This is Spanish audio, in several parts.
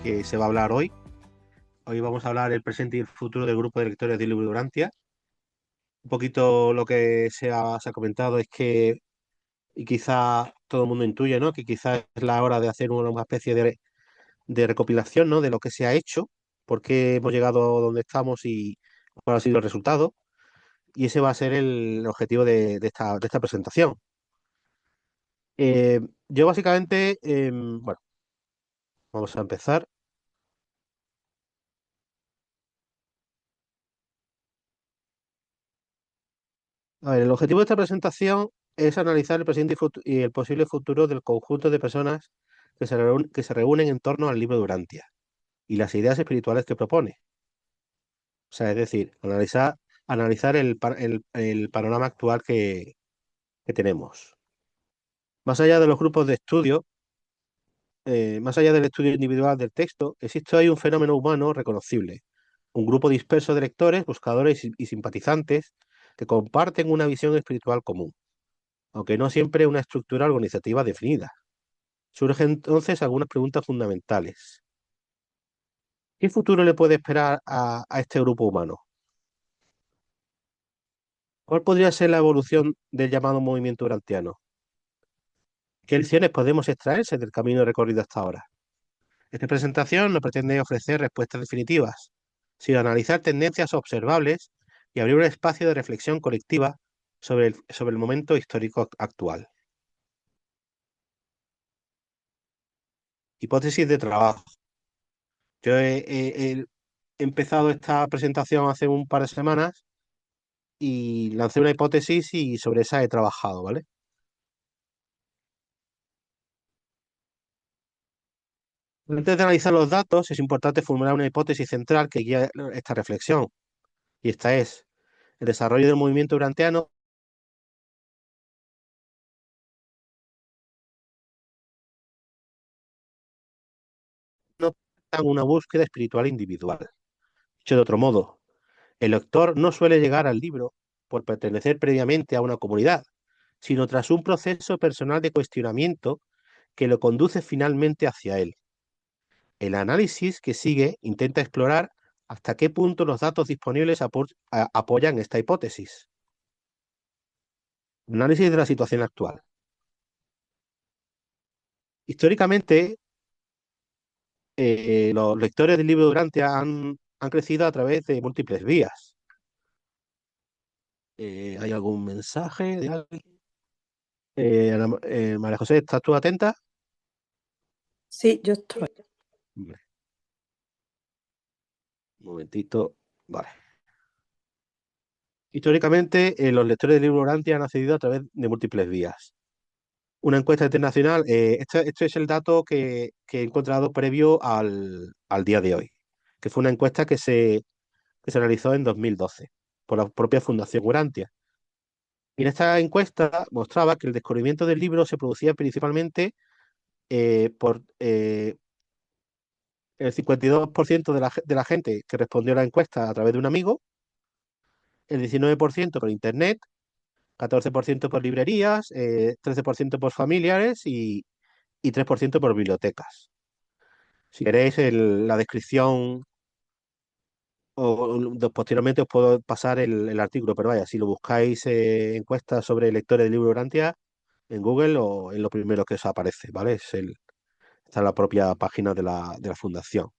que se va a hablar hoy. Hoy vamos a hablar el presente y el futuro del grupo de lectores de Libro Durantia. Un poquito lo que se ha comentado es que, y quizá todo el mundo intuye, ¿no? Que quizá es la hora de hacer una especie de recopilación, ¿no? De lo que se ha hecho, por qué hemos llegado donde estamos y cuál ha sido el resultado. Y ese va a ser el objetivo de esta presentación. Yo básicamente, bueno, vamos a empezar. A ver, el objetivo de esta presentación es analizar el presente y el posible futuro del conjunto de personas que se reúnen en torno al libro Durantia y las ideas espirituales que propone. O sea, es decir, analizar el panorama actual que tenemos. Más allá de los grupos de estudio, más allá del estudio individual del texto, existe hoy un fenómeno humano reconocible, un grupo disperso de lectores, buscadores y simpatizantes que comparten una visión espiritual común, aunque no siempre una estructura organizativa definida. Surgen entonces algunas preguntas fundamentales. ¿Qué futuro le puede esperar a este grupo humano? ¿Cuál podría ser la evolución del llamado movimiento urantiano? ¿Qué lecciones podemos extraerse del camino recorrido hasta ahora? Esta presentación no pretende ofrecer respuestas definitivas, sino analizar tendencias observables y abrir un espacio de reflexión colectiva sobre el momento histórico actual. Hipótesis de trabajo. Yo he empezado esta presentación hace un par de semanas y lancé una hipótesis y sobre esa he trabajado, ¿vale? Antes de analizar los datos, es importante formular una hipótesis central que guía esta reflexión, y esta es: el desarrollo del movimiento urantiano no es una búsqueda espiritual individual. Dicho de otro modo, el lector no suele llegar al libro por pertenecer previamente a una comunidad, sino tras un proceso personal de cuestionamiento que lo conduce finalmente hacia él. El análisis que sigue intenta explorar hasta qué punto los datos disponibles apoyan esta hipótesis. Análisis de la situación actual. Históricamente, los lectores del libro Durante han crecido a través de múltiples vías. ¿Hay algún mensaje de alguien? María José, ¿estás tú atenta? Sí, yo estoy. Hombre, un momentito. Vale. Históricamente, los lectores del libro Durante han accedido a través de múltiples vías. Una encuesta internacional, este es el dato que he encontrado previo al día de hoy, que fue una encuesta que se realizó en 2012 por la propia Fundación Urantia. Y en esta encuesta mostraba que el descubrimiento del libro se producía principalmente por el 52% de la gente que respondió a la encuesta a través de un amigo, el 19% por internet, 14% por librerías, 13% por familiares y 3% por bibliotecas. Si queréis la descripción posteriormente os puedo pasar el artículo, pero vaya, si lo buscáis encuestas sobre lectores de libro Urantia en Google o en lo primero que os aparece, ¿vale? Está en la propia página de la fundación.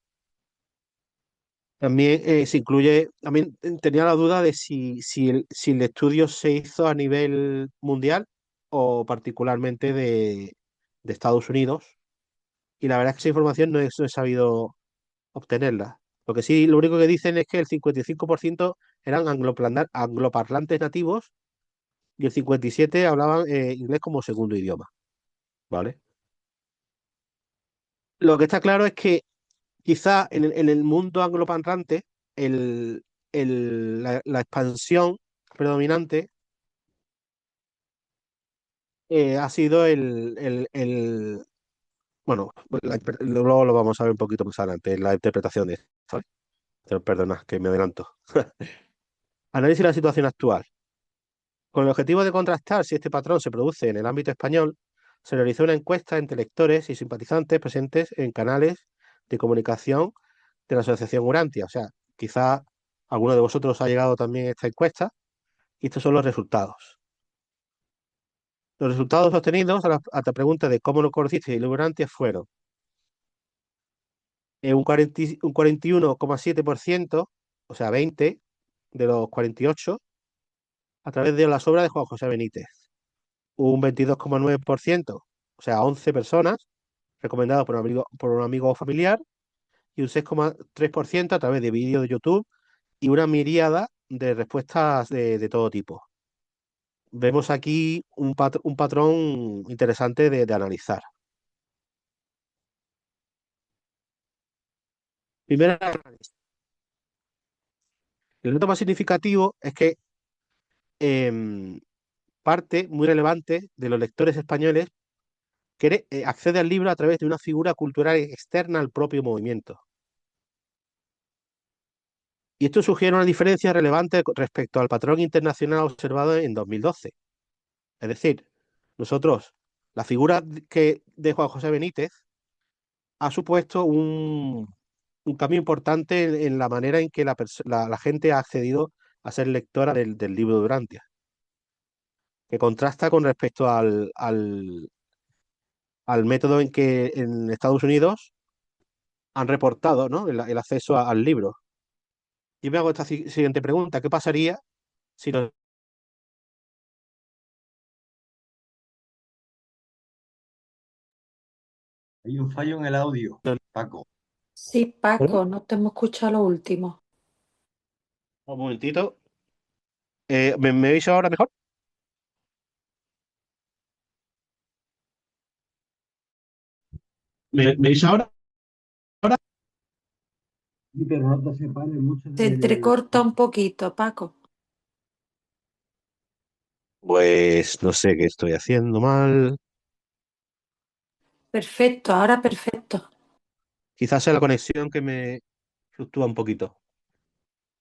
También se incluye, también tenía la duda de si el estudio se hizo a nivel mundial o particularmente de Estados Unidos. Y la verdad es que esa información no he sabido obtenerla. Lo que sí, lo único que dicen es que el 55% eran angloparlantes nativos y el 57% hablaban inglés como segundo idioma, ¿vale? Lo que está claro es que quizá en el mundo angloparlante la expansión predominante ha sido bueno, luego lo vamos a ver un poquito más adelante, la interpretación de esto, ¿vale? Pero perdona, que me adelanto. Análisis de la situación actual. Con el objetivo de contrastar si este patrón se produce en el ámbito español, se realizó una encuesta entre lectores y simpatizantes presentes en canales de comunicación de la Asociación Urantia. O sea, quizá alguno de vosotros ha llegado también a esta encuesta y estos son los resultados. Los resultados obtenidos a la pregunta de cómo lo conociste y Urantia fueron un 41,7%, o sea, 20 de los 48, a través de las obras de Juan José Benítez. Un 22,9%, o sea, 11 personas, recomendadas por un amigo o familiar, y un 6,3% a través de vídeos de YouTube y una miríada de respuestas de todo tipo. Vemos aquí un patrón interesante de analizar. Primero, el dato más significativo es que em, parte muy relevante de los lectores españoles accede al libro a través de una figura cultural externa al propio movimiento. Y esto sugiere una diferencia relevante respecto al patrón internacional observado en 2012. Es decir, nosotros, la figura de Juan José Benítez ha supuesto un cambio importante en la manera en que la gente ha accedido a ser lectora del libro de Durantia, que contrasta con respecto al método en que en Estados Unidos han reportado, ¿no?, el acceso al libro. Y me hago esta siguiente pregunta: ¿qué pasaría si nos... Hay un fallo en el audio, Paco. Sí, ¿Perdón? Paco, no te hemos escuchado lo último. Un momentito. ¿Me veis ahora mejor? ¿Me veis ahora? Sí, pero no te separes mucho Se entrecorta un poquito, Paco. Pues no sé qué estoy haciendo mal. Perfecto, ahora perfecto. Quizás sea la conexión que me fluctúa un poquito.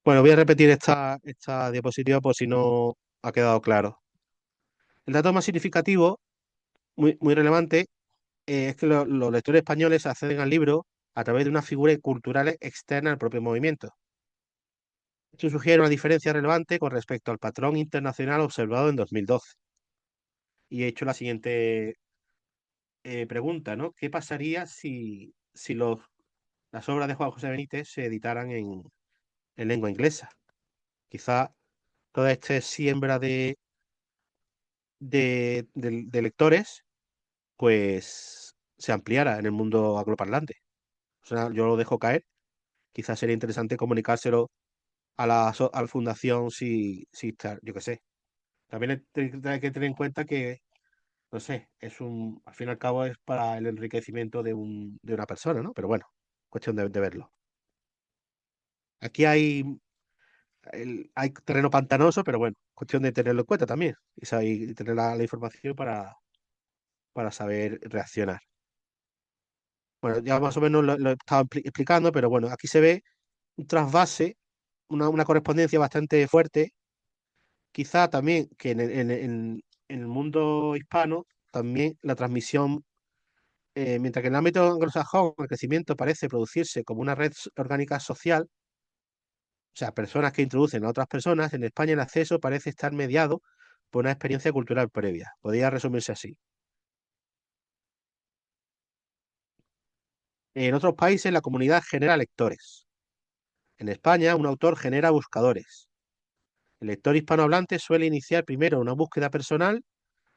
Bueno, voy a repetir esta diapositiva por si no ha quedado claro. El dato más significativo, muy relevante, es que los lectores españoles acceden al libro a través de unas figuras culturales externas al propio movimiento. Esto sugiere una diferencia relevante con respecto al patrón internacional observado en 2012. Y he hecho la siguiente pregunta, ¿no? ¿Qué pasaría si las obras de Juan José Benítez se editaran en lengua inglesa? Quizá toda esta siembra de lectores, pues se ampliara en el mundo angloparlante. O sea, yo lo dejo caer. Quizás sería interesante comunicárselo a la fundación si está, yo qué sé. También hay que tener en cuenta que, no sé, al fin y al cabo es para el enriquecimiento de una persona, ¿no? Pero bueno, cuestión de verlo. Aquí hay terreno pantanoso, pero bueno, cuestión de tenerlo en cuenta también y tener la información para saber reaccionar. Bueno, ya más o menos lo he estado explicando, pero bueno, aquí se ve un trasvase, una correspondencia bastante fuerte, quizá también que en el mundo hispano, también la transmisión, mientras que en el ámbito anglosajón el crecimiento parece producirse como una red orgánica social, o sea, personas que introducen a otras personas, en España el acceso parece estar mediado por una experiencia cultural previa. Podría resumirse así. En otros países la comunidad genera lectores. En España un autor genera buscadores. El lector hispanohablante suele iniciar primero una búsqueda personal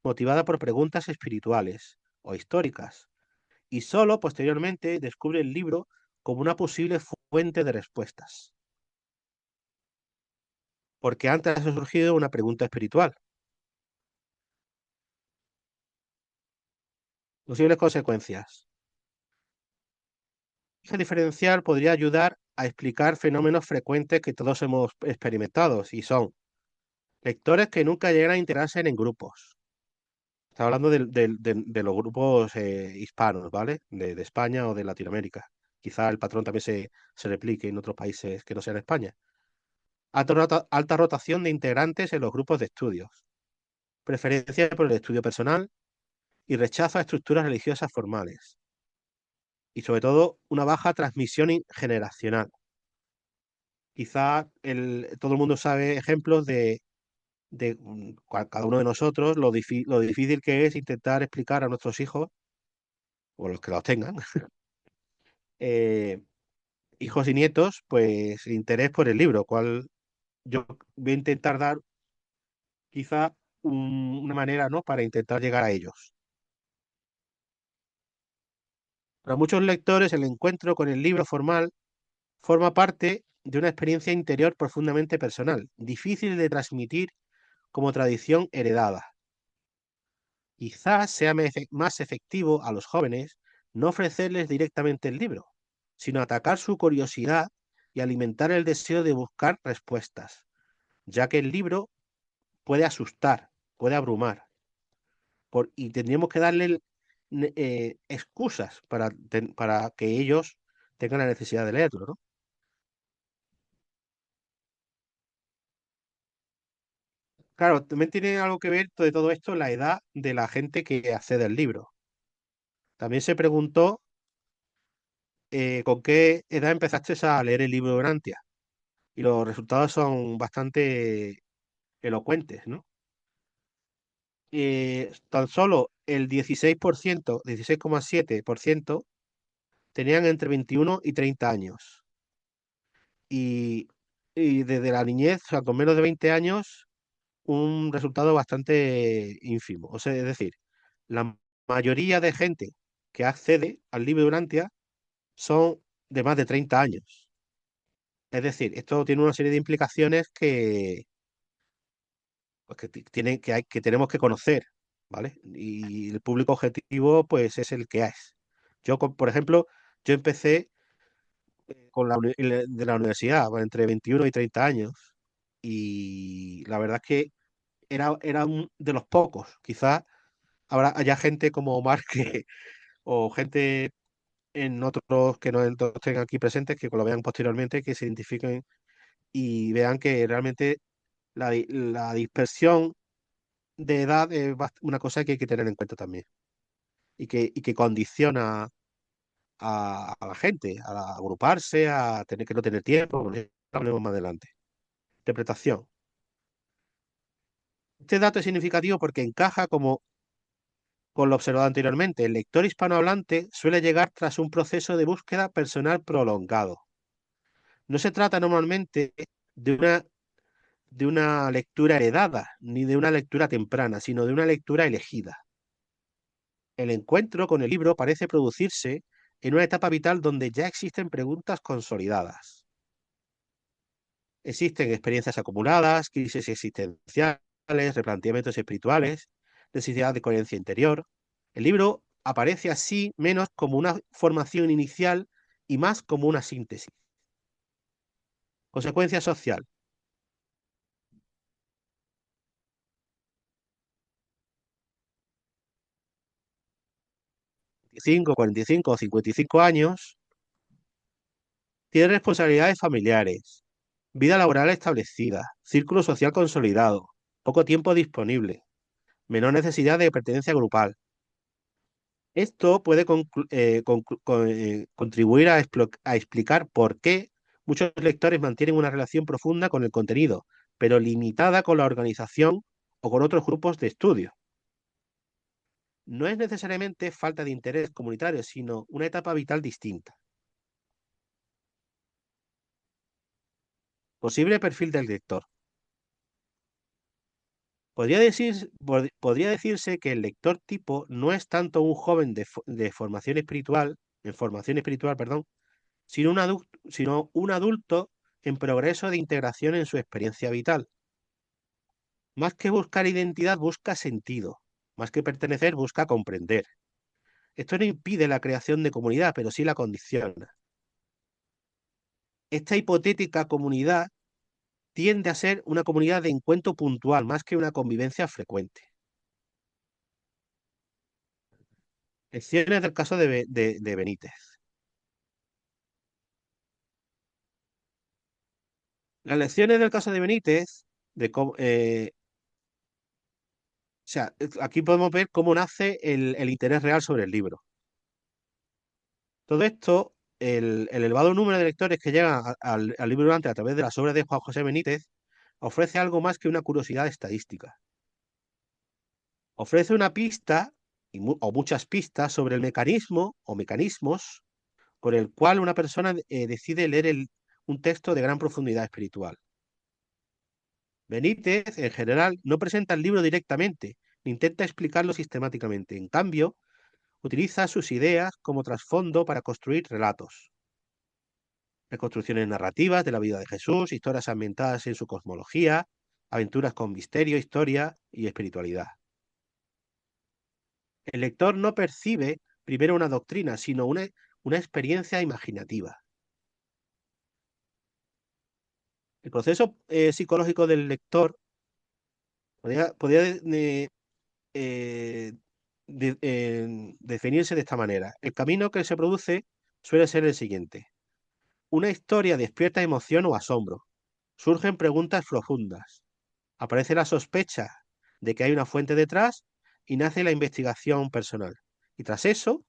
motivada por preguntas espirituales o históricas, y solo posteriormente descubre el libro como una posible fuente de respuestas, porque antes ha surgido una pregunta espiritual. Posibles consecuencias. Esta diferencial podría ayudar a explicar fenómenos frecuentes que todos hemos experimentado, y son lectores que nunca llegan a integrarse en grupos. Está hablando de los grupos hispanos, ¿vale? De España o de Latinoamérica. Quizá el patrón también se replique en otros países que no sean España. Alta rotación de integrantes en los grupos de estudios. Preferencia por el estudio personal y rechazo a estructuras religiosas formales. y sobre todo una baja transmisión generacional. Quizá todo el mundo sabe ejemplos de cada uno de nosotros lo difícil que es intentar explicar a nuestros hijos, o los que los tengan, eh, hijos y nietos, pues interés por el libro, cual yo voy a intentar dar quizá una manera, ¿no? Para intentar llegar a ellos. Para muchos lectores, el encuentro con el libro formal forma parte de una experiencia interior profundamente personal, difícil de transmitir como tradición heredada. Quizás sea más efectivo a los jóvenes no ofrecerles directamente el libro, sino atacar su curiosidad y alimentar el deseo de buscar respuestas, ya que el libro puede asustar, puede abrumar, y tendríamos que darle excusas para que ellos tengan la necesidad de leerlo, ¿no? Claro, también tiene algo que ver de todo esto la edad de la gente que accede al libro. También se preguntó con qué edad empezaste a leer el libro de Urantia, y los resultados son bastante elocuentes, ¿no? Tan solo el 16%, 16,7% tenían entre 21 y 30 años. Y, y desde la niñez, o sea, con menos de 20 años, un resultado bastante ínfimo. O sea, es decir, la mayoría de gente que accede al libro de Urantia son de más de 30 años. Es decir, esto tiene una serie de implicaciones pues, que tenemos que conocer, ¿vale? Y el público objetivo, pues, es el que es. Yo, por ejemplo, yo empecé de la universidad, pues, entre 21 y 30 años, y la verdad es que era de los pocos. Quizás haya gente como Omar o gente en otros que no estén aquí presentes, que lo vean posteriormente, que se identifiquen y vean que realmente la dispersión de edad es una cosa que hay que tener en cuenta también y que condiciona a la gente, a agruparse, a tener que no tener tiempo. Bueno, ya hablemos más adelante. Interpretación. Este dato es significativo porque encaja como con lo observado anteriormente. El lector hispanohablante suele llegar tras un proceso de búsqueda personal prolongado. No se trata normalmente de una lectura heredada, ni de una lectura temprana, sino de una lectura elegida. El encuentro con el libro parece producirse en una etapa vital donde ya existen preguntas consolidadas. Existen experiencias acumuladas, crisis existenciales, replanteamientos espirituales, necesidad de coherencia interior. El libro aparece así menos como una formación inicial y más como una síntesis. Consecuencia social. 45, 45 o 55 años, tiene responsabilidades familiares, vida laboral establecida, círculo social consolidado, poco tiempo disponible, menor necesidad de pertenencia grupal. Esto puede contribuir a explicar por qué muchos lectores mantienen una relación profunda con el contenido, pero limitada con la organización o con otros grupos de estudio. No es necesariamente falta de interés comunitario, sino una etapa vital distinta. Posible perfil del lector. Podría decirse que el lector tipo no es tanto un joven de formación espiritual, en formación espiritual, perdón, sino un adulto en progreso de integración en su experiencia vital. Más que buscar identidad, busca sentido. Más que pertenecer, busca comprender. Esto no impide la creación de comunidad, pero sí la condiciona. Esta hipotética comunidad tiende a ser una comunidad de encuentro puntual, más que una convivencia frecuente. Lecciones del caso de Benítez. Las lecciones del caso de Benítez, o sea, aquí podemos ver cómo nace el interés real sobre el libro. Todo esto, el elevado número de lectores que llegan al libro Durante a través de las obras de Juan José Benítez ofrece algo más que una curiosidad estadística. Ofrece una pista o muchas pistas sobre el mecanismo o mecanismos por el cual una persona decide leer un texto de gran profundidad espiritual. Benítez, en general, no presenta el libro directamente, ni intenta explicarlo sistemáticamente. En cambio, utiliza sus ideas como trasfondo para construir relatos, reconstrucciones narrativas de la vida de Jesús, historias ambientadas en su cosmología, aventuras con misterio, historia y espiritualidad. El lector no percibe primero una doctrina, sino una experiencia imaginativa. El proceso psicológico del lector podría definirse de esta manera. El camino que se produce suele ser el siguiente. Una historia despierta emoción o asombro. Surgen preguntas profundas. Aparece la sospecha de que hay una fuente detrás y nace la investigación personal. Y tras eso,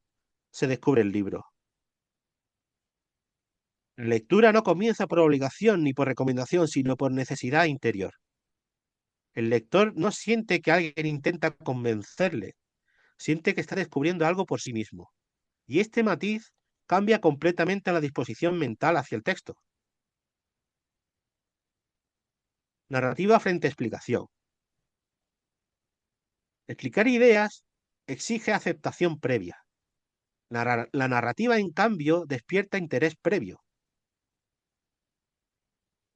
se descubre el libro. La lectura no comienza por obligación ni por recomendación, sino por necesidad interior. El lector no siente que alguien intenta convencerle, siente que está descubriendo algo por sí mismo. Y este matiz cambia completamente la disposición mental hacia el texto. Narrativa frente a explicación. Explicar ideas exige aceptación previa. La narrativa, en cambio, despierta interés previo.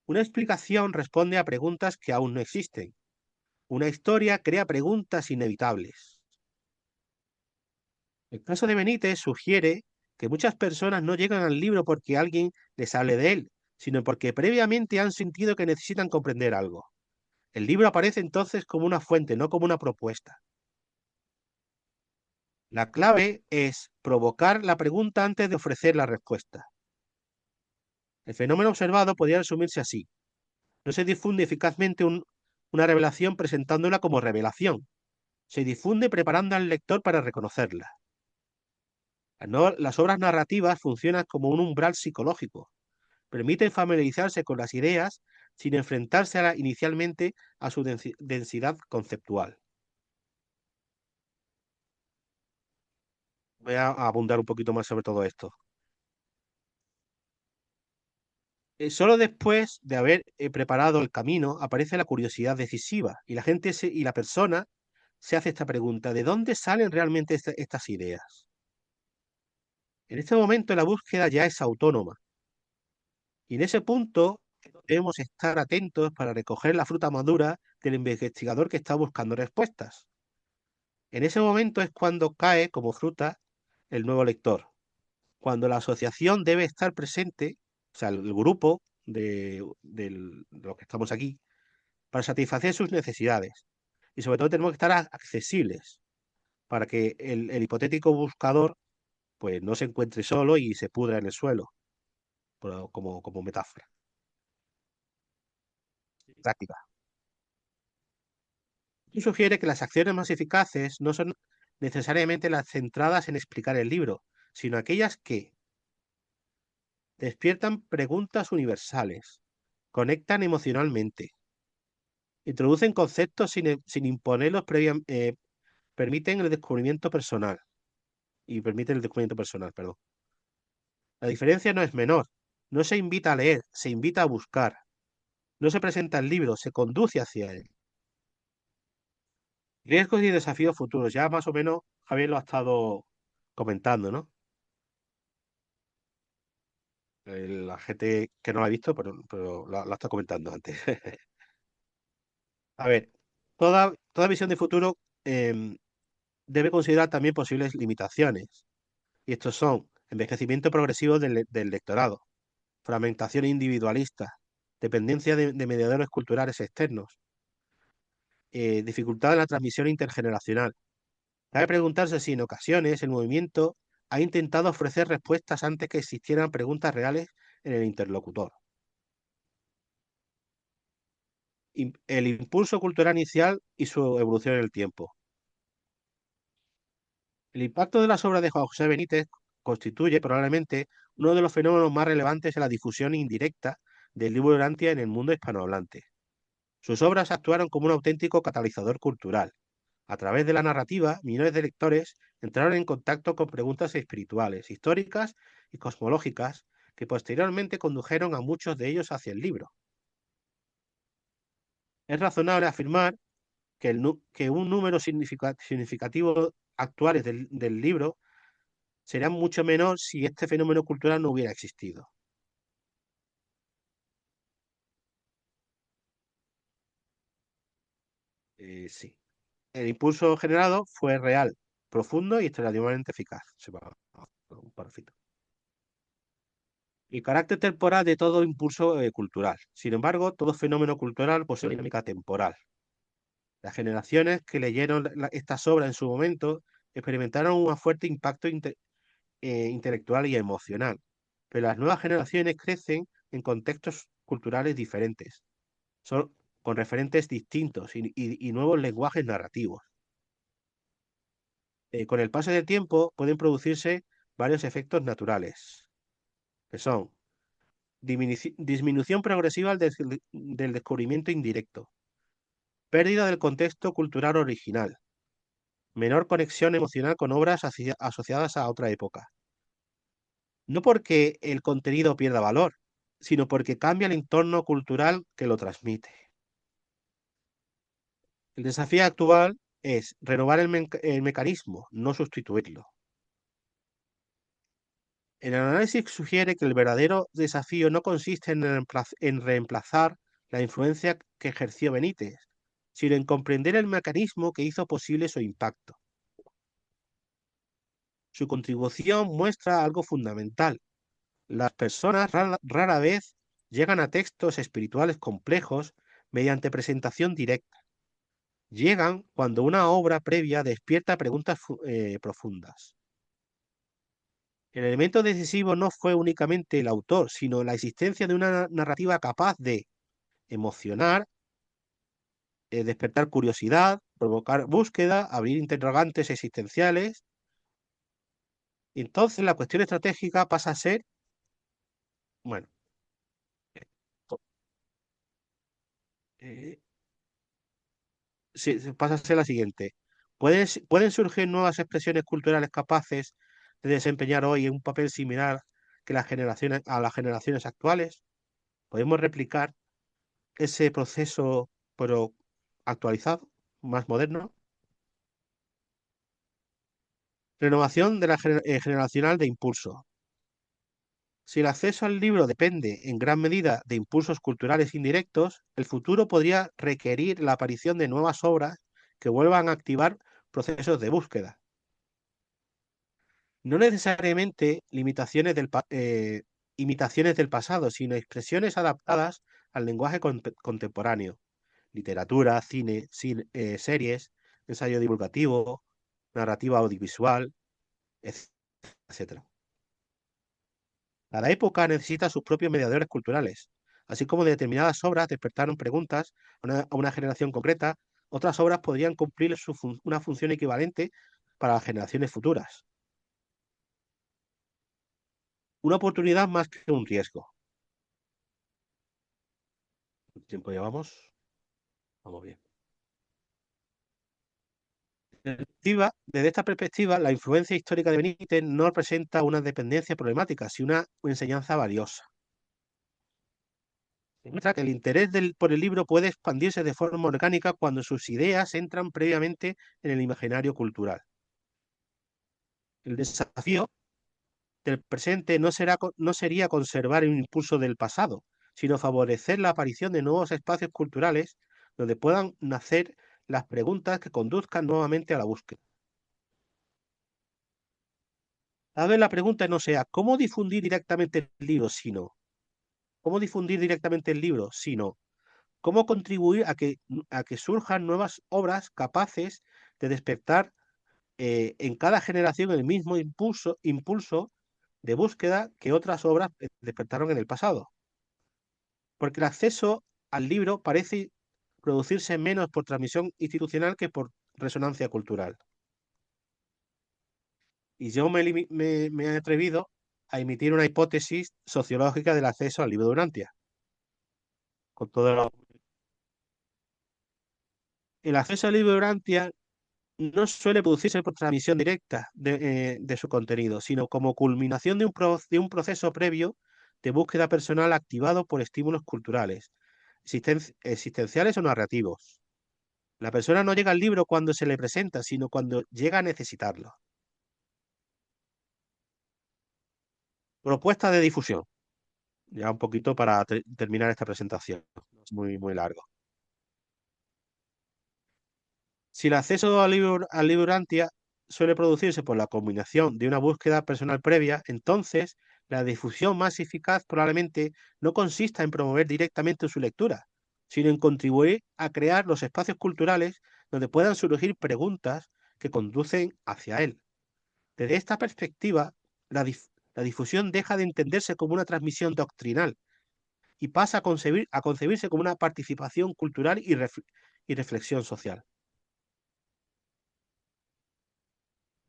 Una explicación responde a preguntas que aún no existen. Una historia crea preguntas inevitables. El caso de Benítez sugiere que muchas personas no llegan al libro porque alguien les hable de él, sino porque previamente han sentido que necesitan comprender algo. El libro aparece entonces como una fuente, no como una propuesta. La clave es provocar la pregunta antes de ofrecer la respuesta. El fenómeno observado podría resumirse así. No se difunde eficazmente una revelación presentándola como revelación. Se difunde preparando al lector para reconocerla. Las obras narrativas funcionan como un umbral psicológico. Permiten familiarizarse con las ideas sin enfrentarse inicialmente a su densidad conceptual. Voy a abundar un poquito más sobre todo esto. Solo después de haber preparado el camino aparece la curiosidad decisiva y y la persona se hace esta pregunta: ¿de dónde salen realmente estas ideas? En este momento la búsqueda ya es autónoma y en ese punto debemos estar atentos para recoger la fruta madura del investigador que está buscando respuestas. En ese momento es cuando cae como fruta el nuevo lector, cuando la asociación debe estar presente, o sea, el grupo de los que estamos aquí, para satisfacer sus necesidades. Y sobre todo tenemos que estar accesibles para que el hipotético buscador pues no se encuentre solo y se pudra en el suelo, como metáfora. Práctica. Y sugiere que las acciones más eficaces no son necesariamente las centradas en explicar el libro, sino aquellas que despiertan preguntas universales, conectan emocionalmente, introducen conceptos sin imponerlos permiten el descubrimiento personal. Permiten el descubrimiento personal, perdón. La diferencia no es menor. No se invita a leer, se invita a buscar. No se presenta el libro, se conduce hacia él. Riesgos y desafíos futuros. Ya más o menos Javier lo ha estado comentando, ¿no? La gente que no lo ha visto, pero lo ha estado comentando antes. A ver, toda visión de futuro debe considerar también posibles limitaciones. Y estos son envejecimiento progresivo del lectorado, fragmentación individualista, dependencia de mediadores culturales externos, dificultad en la transmisión intergeneracional. Cabe preguntarse si en ocasiones el movimiento ha intentado ofrecer respuestas antes que existieran preguntas reales en el interlocutor. El impulso cultural inicial y su evolución en el tiempo. El impacto de las obras de Juan José Benítez constituye probablemente uno de los fenómenos más relevantes en la difusión indirecta del libro Urantia en el mundo hispanohablante. Sus obras actuaron como un auténtico catalizador cultural. A través de la narrativa, millones de lectores entraron en contacto con preguntas espirituales, históricas y cosmológicas que posteriormente condujeron a muchos de ellos hacia el libro. Es razonable afirmar que un número significativo actuales del libro sería mucho menor si este fenómeno cultural no hubiera existido. Sí. El impulso generado fue real, profundo y extraordinariamente eficaz. Un parrafito. El carácter temporal de todo impulso cultural. Sin embargo, todo fenómeno cultural posee una dinámica temporal. Las generaciones que leyeron estas obras en su momento experimentaron un fuerte impacto intelectual y emocional, pero las nuevas generaciones crecen en contextos culturales diferentes, son, con referentes distintos y nuevos lenguajes narrativos. Con el paso del tiempo pueden producirse varios efectos naturales, que son disminución progresiva del descubrimiento indirecto, pérdida del contexto cultural original, menor conexión emocional con obras asociadas a otra época. No porque el contenido pierda valor, sino porque cambia el entorno cultural que lo transmite. El desafío actual es renovar el mecanismo, no sustituirlo. El análisis sugiere que el verdadero desafío no consiste en reemplazar la influencia que ejerció Benítez, sino en comprender el mecanismo que hizo posible su impacto. Su contribución muestra algo fundamental. Las personas rara vez llegan a textos espirituales complejos mediante presentación directa. Llegan cuando una obra previa despierta preguntas profundas. El elemento decisivo no fue únicamente el autor, sino la existencia de una narrativa capaz de emocionar, despertar curiosidad, provocar búsqueda, abrir interrogantes existenciales. Entonces la cuestión estratégica pasa a ser, bueno, eh, pasa a ser la siguiente. ¿Pueden surgir nuevas expresiones culturales capaces de desempeñar hoy un papel similar que a las generaciones actuales? ¿Podemos replicar ese proceso, pero actualizado, más moderno? Renovación de la generacional de impulso. Si el acceso al libro depende en gran medida de impulsos culturales indirectos, el futuro podría requerir la aparición de nuevas obras que vuelvan a activar procesos de búsqueda. No necesariamente imitaciones del pasado, sino expresiones adaptadas al lenguaje contemporáneo. Literatura, cine, series, ensayo divulgativo, narrativa audiovisual, etc. Cada época necesita sus propios mediadores culturales, así como determinadas obras despertaron preguntas a una generación concreta, otras obras podrían cumplir una función equivalente para las generaciones futuras. Una oportunidad más que un riesgo. ¿Cuánto tiempo llevamos? Vamos bien. Desde esta perspectiva, la influencia histórica de Benítez no representa una dependencia problemática, sino una enseñanza valiosa. Demuestra que el interés por el libro puede expandirse de forma orgánica cuando sus ideas entran previamente en el imaginario cultural. El desafío del presente no sería conservar un impulso del pasado, sino favorecer la aparición de nuevos espacios culturales donde puedan nacer las preguntas que conduzcan nuevamente a la búsqueda. Tal vez la pregunta no sea ¿cómo difundir directamente el libro?, sino ¿cómo difundir directamente el libro?, sino ¿cómo contribuir a que surjan nuevas obras capaces de despertar en cada generación el mismo impulso de búsqueda que otras obras despertaron en el pasado? Porque el acceso al libro parece producirse menos por transmisión institucional que por resonancia cultural. Y yo me he atrevido a emitir una hipótesis sociológica del acceso al libro de Urantia. Con todo el acceso al libro de Urantia no suele producirse por transmisión directa de su contenido, sino como culminación de un proceso previo de búsqueda personal activado por estímulos culturales, existenciales o narrativos. La persona no llega al libro cuando se le presenta, sino cuando llega a necesitarlo. Propuesta de difusión. Ya un poquito para terminar esta presentación. No es muy largo. Si el acceso al libro Urantia suele producirse por la combinación de una búsqueda personal previa, entonces la difusión más eficaz probablemente no consista en promover directamente su lectura, sino en contribuir a crear los espacios culturales donde puedan surgir preguntas que conducen hacia él. Desde esta perspectiva, la difusión deja de entenderse como una transmisión doctrinal y pasa a concebirse como una participación cultural y reflexión social.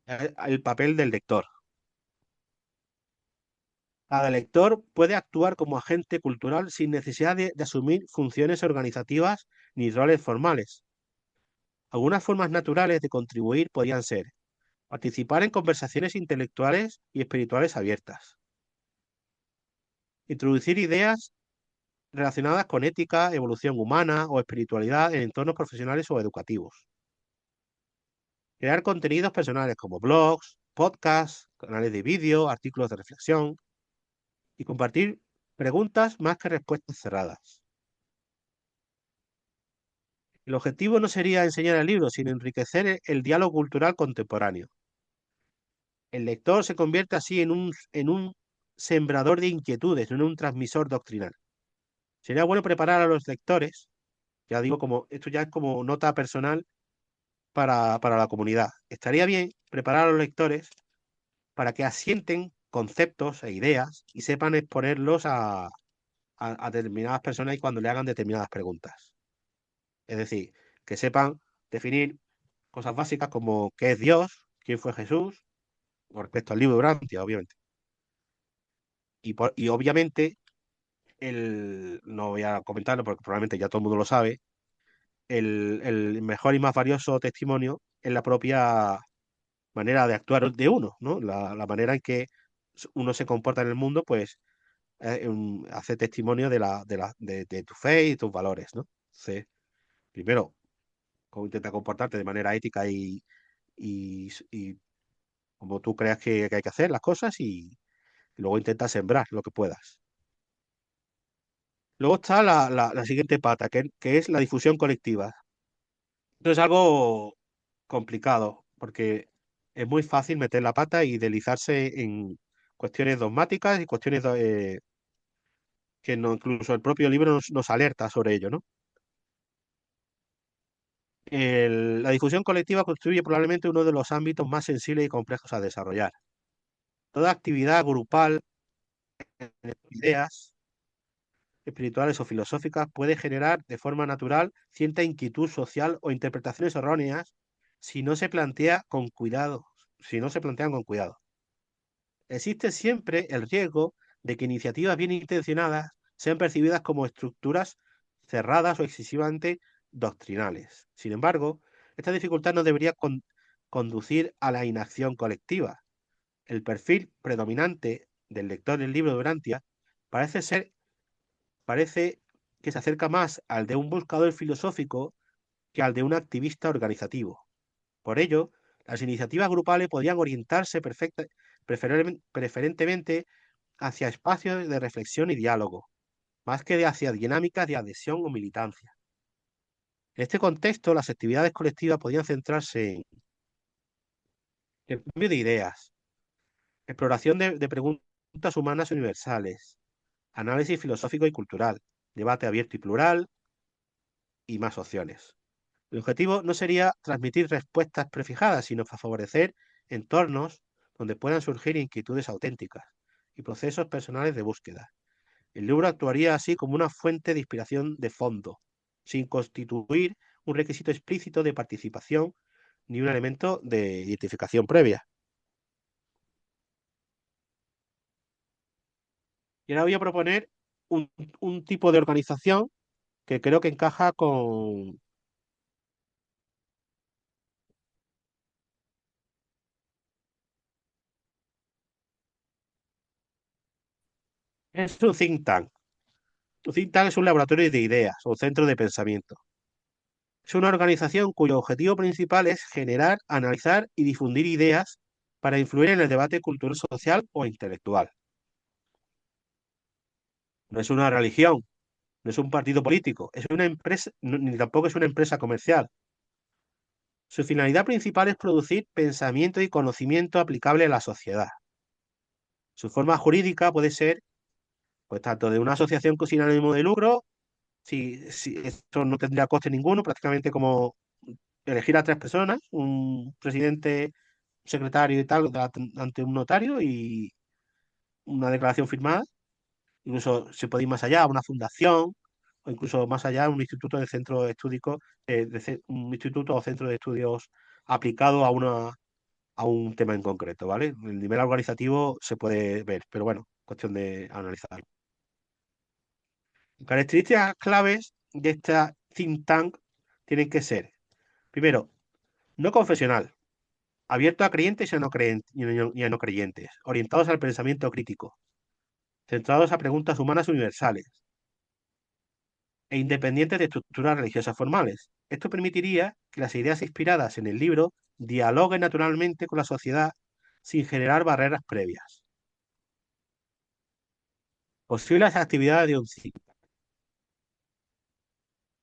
El papel del lector. Cada lector puede actuar como agente cultural sin necesidad de asumir funciones organizativas ni roles formales. Algunas formas naturales de contribuir podrían ser participar en conversaciones intelectuales y espirituales abiertas, introducir ideas relacionadas con ética, evolución humana o espiritualidad en entornos profesionales o educativos, crear contenidos personales como blogs, podcasts, canales de vídeo, artículos de reflexión, y compartir preguntas más que respuestas cerradas. El objetivo no sería enseñar el libro, sino enriquecer el diálogo cultural contemporáneo. El lector se convierte así en un sembrador de inquietudes, no en un transmisor doctrinal. Sería bueno preparar a los lectores, ya digo, como esto ya es como nota personal para la comunidad. Estaría bien preparar a los lectores para que asienten conceptos e ideas y sepan exponerlos a determinadas personas y cuando le hagan determinadas preguntas. Es decir, que sepan definir cosas básicas como qué es Dios, quién fue Jesús, con respecto al libro de Urantia, obviamente. Y obviamente, no voy a comentarlo porque probablemente ya todo el mundo lo sabe, el mejor y más valioso testimonio es la propia manera de actuar de uno, ¿no? La manera en que uno se comporta en el mundo, pues hace testimonio de tu fe y tus valores, ¿no? Entonces, primero, cómo intenta comportarte de manera ética y como tú creas que hay que hacer las cosas y luego intenta sembrar lo que puedas. Luego está la siguiente pata, que es la difusión colectiva. Esto es algo complicado porque es muy fácil meter la pata y deslizarse en cuestiones dogmáticas y cuestiones que no, incluso el propio libro nos alerta sobre ello, ¿no? La difusión colectiva constituye probablemente uno de los ámbitos más sensibles y complejos a desarrollar. Toda actividad grupal de ideas espirituales o filosóficas puede generar de forma natural cierta inquietud social o interpretaciones erróneas si no se plantea con cuidado, si no se plantean con cuidado. Existe siempre el riesgo de que iniciativas bien intencionadas sean percibidas como estructuras cerradas o excesivamente doctrinales. Sin embargo, esta dificultad no debería conducir a la inacción colectiva. El perfil predominante del lector del libro de Urantia parece que se acerca más al de un buscador filosófico que al de un activista organizativo. Por ello, las iniciativas grupales podrían orientarse preferentemente hacia espacios de reflexión y diálogo, más que hacia dinámicas de adhesión o militancia. En este contexto, las actividades colectivas podrían centrarse en intercambio de ideas, exploración de preguntas humanas universales, análisis filosófico y cultural, debate abierto y plural y más opciones. El objetivo no sería transmitir respuestas prefijadas, sino favorecer entornos donde puedan surgir inquietudes auténticas y procesos personales de búsqueda. El libro actuaría así como una fuente de inspiración de fondo, sin constituir un requisito explícito de participación ni un elemento de identificación previa. Y ahora voy a proponer un, un tipo de organización que creo que encaja con... Es un think tank. Un think tank es un laboratorio de ideas o centro de pensamiento. Es una organización cuyo objetivo principal es generar, analizar y difundir ideas para influir en el debate cultural, social o intelectual. No es una religión, no es un partido político, es una empresa, ni tampoco es una empresa comercial. Su finalidad principal es producir pensamiento y conocimiento aplicable a la sociedad. Su forma jurídica puede ser, pues, tanto de una asociación sin ánimo de lucro, si esto no tendría coste ninguno, prácticamente como elegir a tres personas, un presidente, un secretario y tal, ante un notario y una declaración firmada. Incluso se puede ir más allá, a una fundación, o incluso más allá, un instituto de centro estudico, un instituto o centro de estudios aplicado a un tema en concreto, ¿vale? El nivel organizativo se puede ver, pero bueno, cuestión de analizarlo. Características claves de esta think tank tienen que ser, primero, no confesional, abierto a creyentes y a no creyentes, orientados al pensamiento crítico, centrados a preguntas humanas universales e independientes de estructuras religiosas formales. Esto permitiría que las ideas inspiradas en el libro dialoguen naturalmente con la sociedad sin generar barreras previas. Posibles actividades de un ciclo.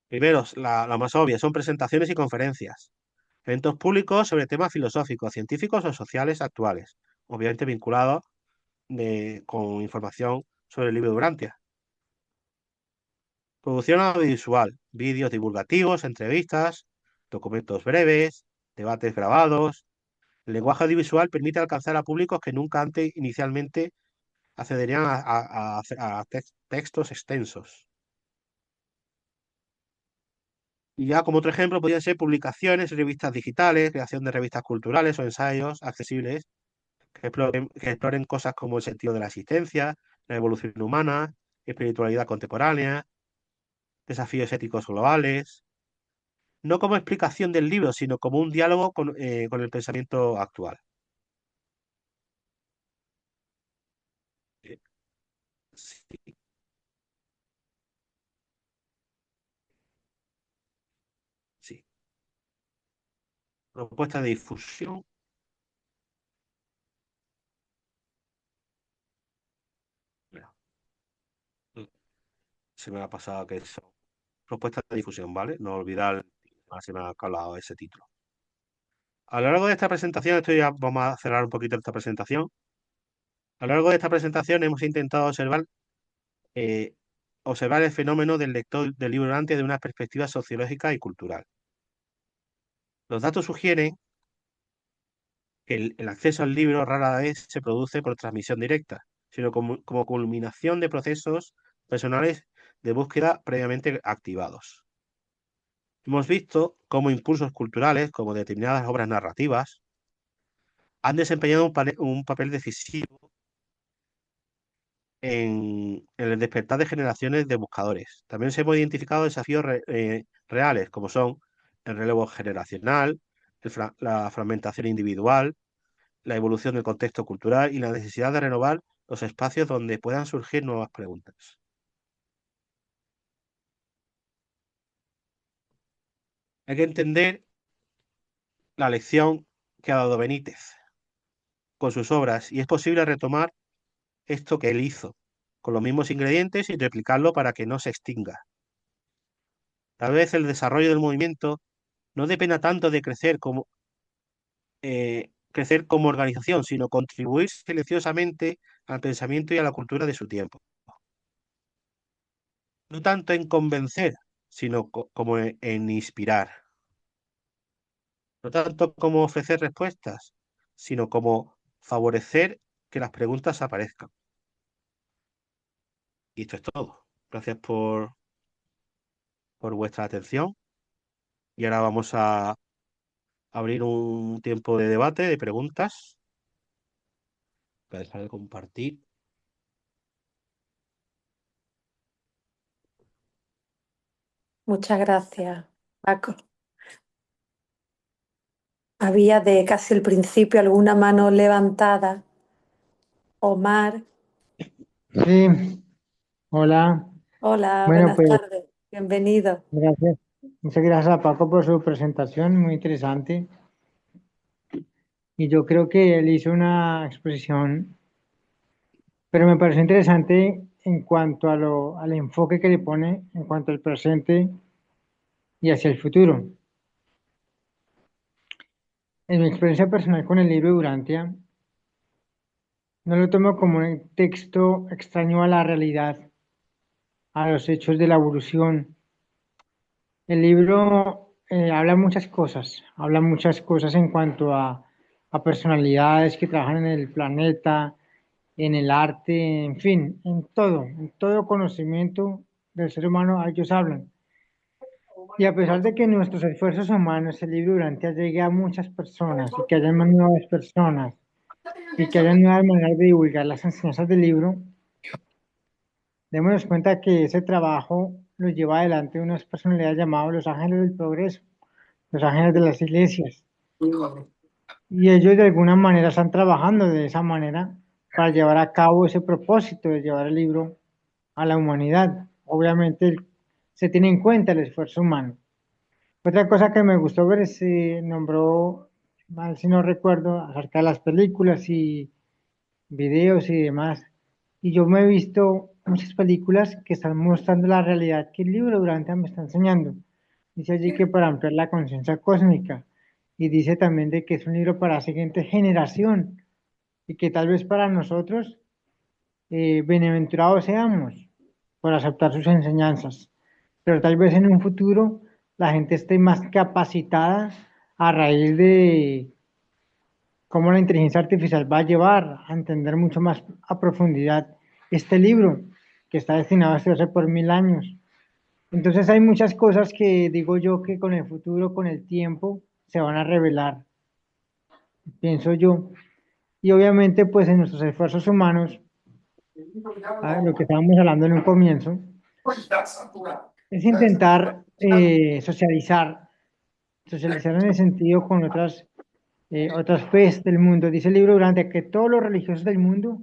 Primero, la más obvia, son presentaciones y conferencias. Eventos públicos sobre temas filosóficos, científicos o sociales actuales, obviamente vinculados con información sobre el libro de Durantia. Producción audiovisual, vídeos divulgativos, entrevistas, documentos breves, debates grabados. El lenguaje audiovisual permite alcanzar a públicos que nunca antes inicialmente accederían a textos extensos. Y ya como otro ejemplo podrían ser publicaciones, revistas digitales, creación de revistas culturales o ensayos accesibles que exploren cosas como el sentido de la existencia, la evolución humana, espiritualidad contemporánea, desafíos éticos globales, no como explicación del libro, sino como un diálogo con el pensamiento actual. Eh, Sí, sí. Propuesta de difusión. Mira, se me ha pasado que son propuestas de difusión, ¿vale? No olvidar, se me ha calado ese título. A lo largo de esta presentación, vamos a cerrar un poquito esta presentación. A lo largo de esta presentación hemos intentado eh, observar el fenómeno del lector del libro antes de una perspectiva sociológica y cultural. Los datos sugieren que el acceso al libro rara vez se produce por transmisión directa, sino como culminación de procesos personales de búsqueda previamente activados. Hemos visto cómo impulsos culturales, como determinadas obras narrativas, han desempeñado un papel decisivo en el despertar de generaciones de buscadores. También se hemos identificado desafíos reales, como son el relevo generacional, la fragmentación individual, la evolución del contexto cultural y la necesidad de renovar los espacios donde puedan surgir nuevas preguntas. Hay que entender la lección que ha dado Benítez con sus obras y es posible retomar esto que él hizo con los mismos ingredientes y replicarlo para que no se extinga. Tal vez el desarrollo del movimiento no dependa tanto de crecer como organización, sino contribuir silenciosamente al pensamiento y a la cultura de su tiempo. No tanto en convencer, sino como en inspirar. No tanto como ofrecer respuestas, sino como favorecer que las preguntas aparezcan. Y esto es todo. Gracias por vuestra atención. Y ahora vamos a abrir un tiempo de debate, de preguntas. Voy a dejar de compartir. Muchas gracias, Paco. Había de casi el principio alguna mano levantada. Omar, Sí, hola. hola, Bueno, buenas pues tardes. Bienvenido. gracias. Muchas gracias a Paco por su presentación, muy interesante. Y yo creo que él hizo una exposición, pero me pareció interesante en cuanto al enfoque que le pone en cuanto al presente y hacia el futuro. En mi experiencia personal con el libro de Urantia, no lo tomo como un texto extraño a la realidad, a los hechos de la evolución. El libro habla muchas cosas en cuanto a personalidades que trabajan en el planeta, en el arte, en fin, en todo conocimiento del ser humano, ellos hablan. Y a pesar de que nuestros esfuerzos humanos, el libro Durante llegue a muchas personas y que haya más nuevas personas y que haya nuevas maneras de divulgar las enseñanzas del libro, démonos cuenta que ese trabajo lo lleva adelante unas personalidades llamadas los ángeles del progreso, los ángeles de las iglesias. Y ellos de alguna manera están trabajando de esa manera para llevar a cabo ese propósito de llevar el libro a la humanidad. Obviamente se tiene en cuenta el esfuerzo humano. Otra cosa que me gustó ver se nombró, mal si no recuerdo, acerca de las películas y videos y demás. Y yo me he visto muchas películas que están mostrando la realidad que el libro Durante me está enseñando. Dice allí que para ampliar la conciencia cósmica. Y dice también de que es un libro para la siguiente generación y que tal vez para nosotros bienaventurados seamos por aceptar sus enseñanzas. Pero tal vez en un futuro la gente esté más capacitada a raíz de cómo la inteligencia artificial va a llevar a entender mucho más a profundidad este libro que está destinado a estudiarse por 1000 años. Entonces hay muchas cosas que digo yo que con el futuro, con el tiempo, se van a revelar, pienso yo. Y obviamente pues en nuestros esfuerzos humanos, lo que estábamos hablando en un comienzo, es intentar socializar en el sentido con otras fes del mundo. Dice el libro Durante que todos los religiosos del mundo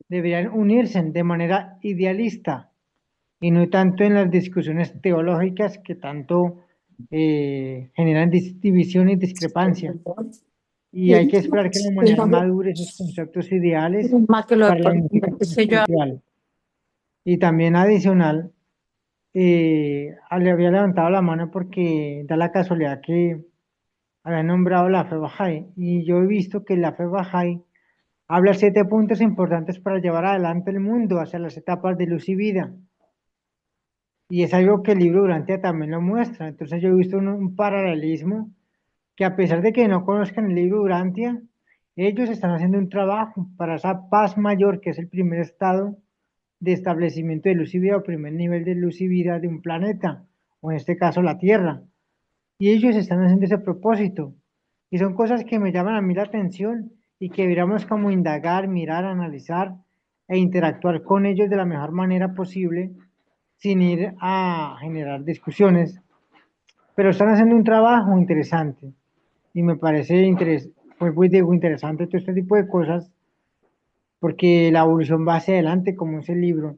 deberían unirse de manera idealista y no tanto en las discusiones teológicas que tanto generan división y discrepancia. Y hay que esperar que la humanidad madure esos conceptos ideales Más que lo para la unificación empecé yo. espiritual. Y también adicional, le había levantado la mano porque da la casualidad que había nombrado la fe Bahá'í y yo he visto que la fe Bahá'í habla 7 puntos importantes para llevar adelante el mundo hacia las etapas de luz y vida. Y es algo que el libro Durante también lo muestra. Entonces yo he visto un paralelismo que a pesar de que no conozcan el libro Durantia, ellos están haciendo un trabajo para esa paz mayor que es el primer estado de establecimiento de luz y vida o primer nivel de luz y vida de un planeta, o en este caso la Tierra. Y ellos están haciendo ese propósito. Y son cosas que me llaman a mí la atención y que deberíamos como indagar, mirar, analizar e interactuar con ellos de la mejor manera posible sin ir a generar discusiones, pero están haciendo un trabajo interesante y me parece pues, muy digo, interesante todo este tipo de cosas porque la evolución va hacia adelante como es el libro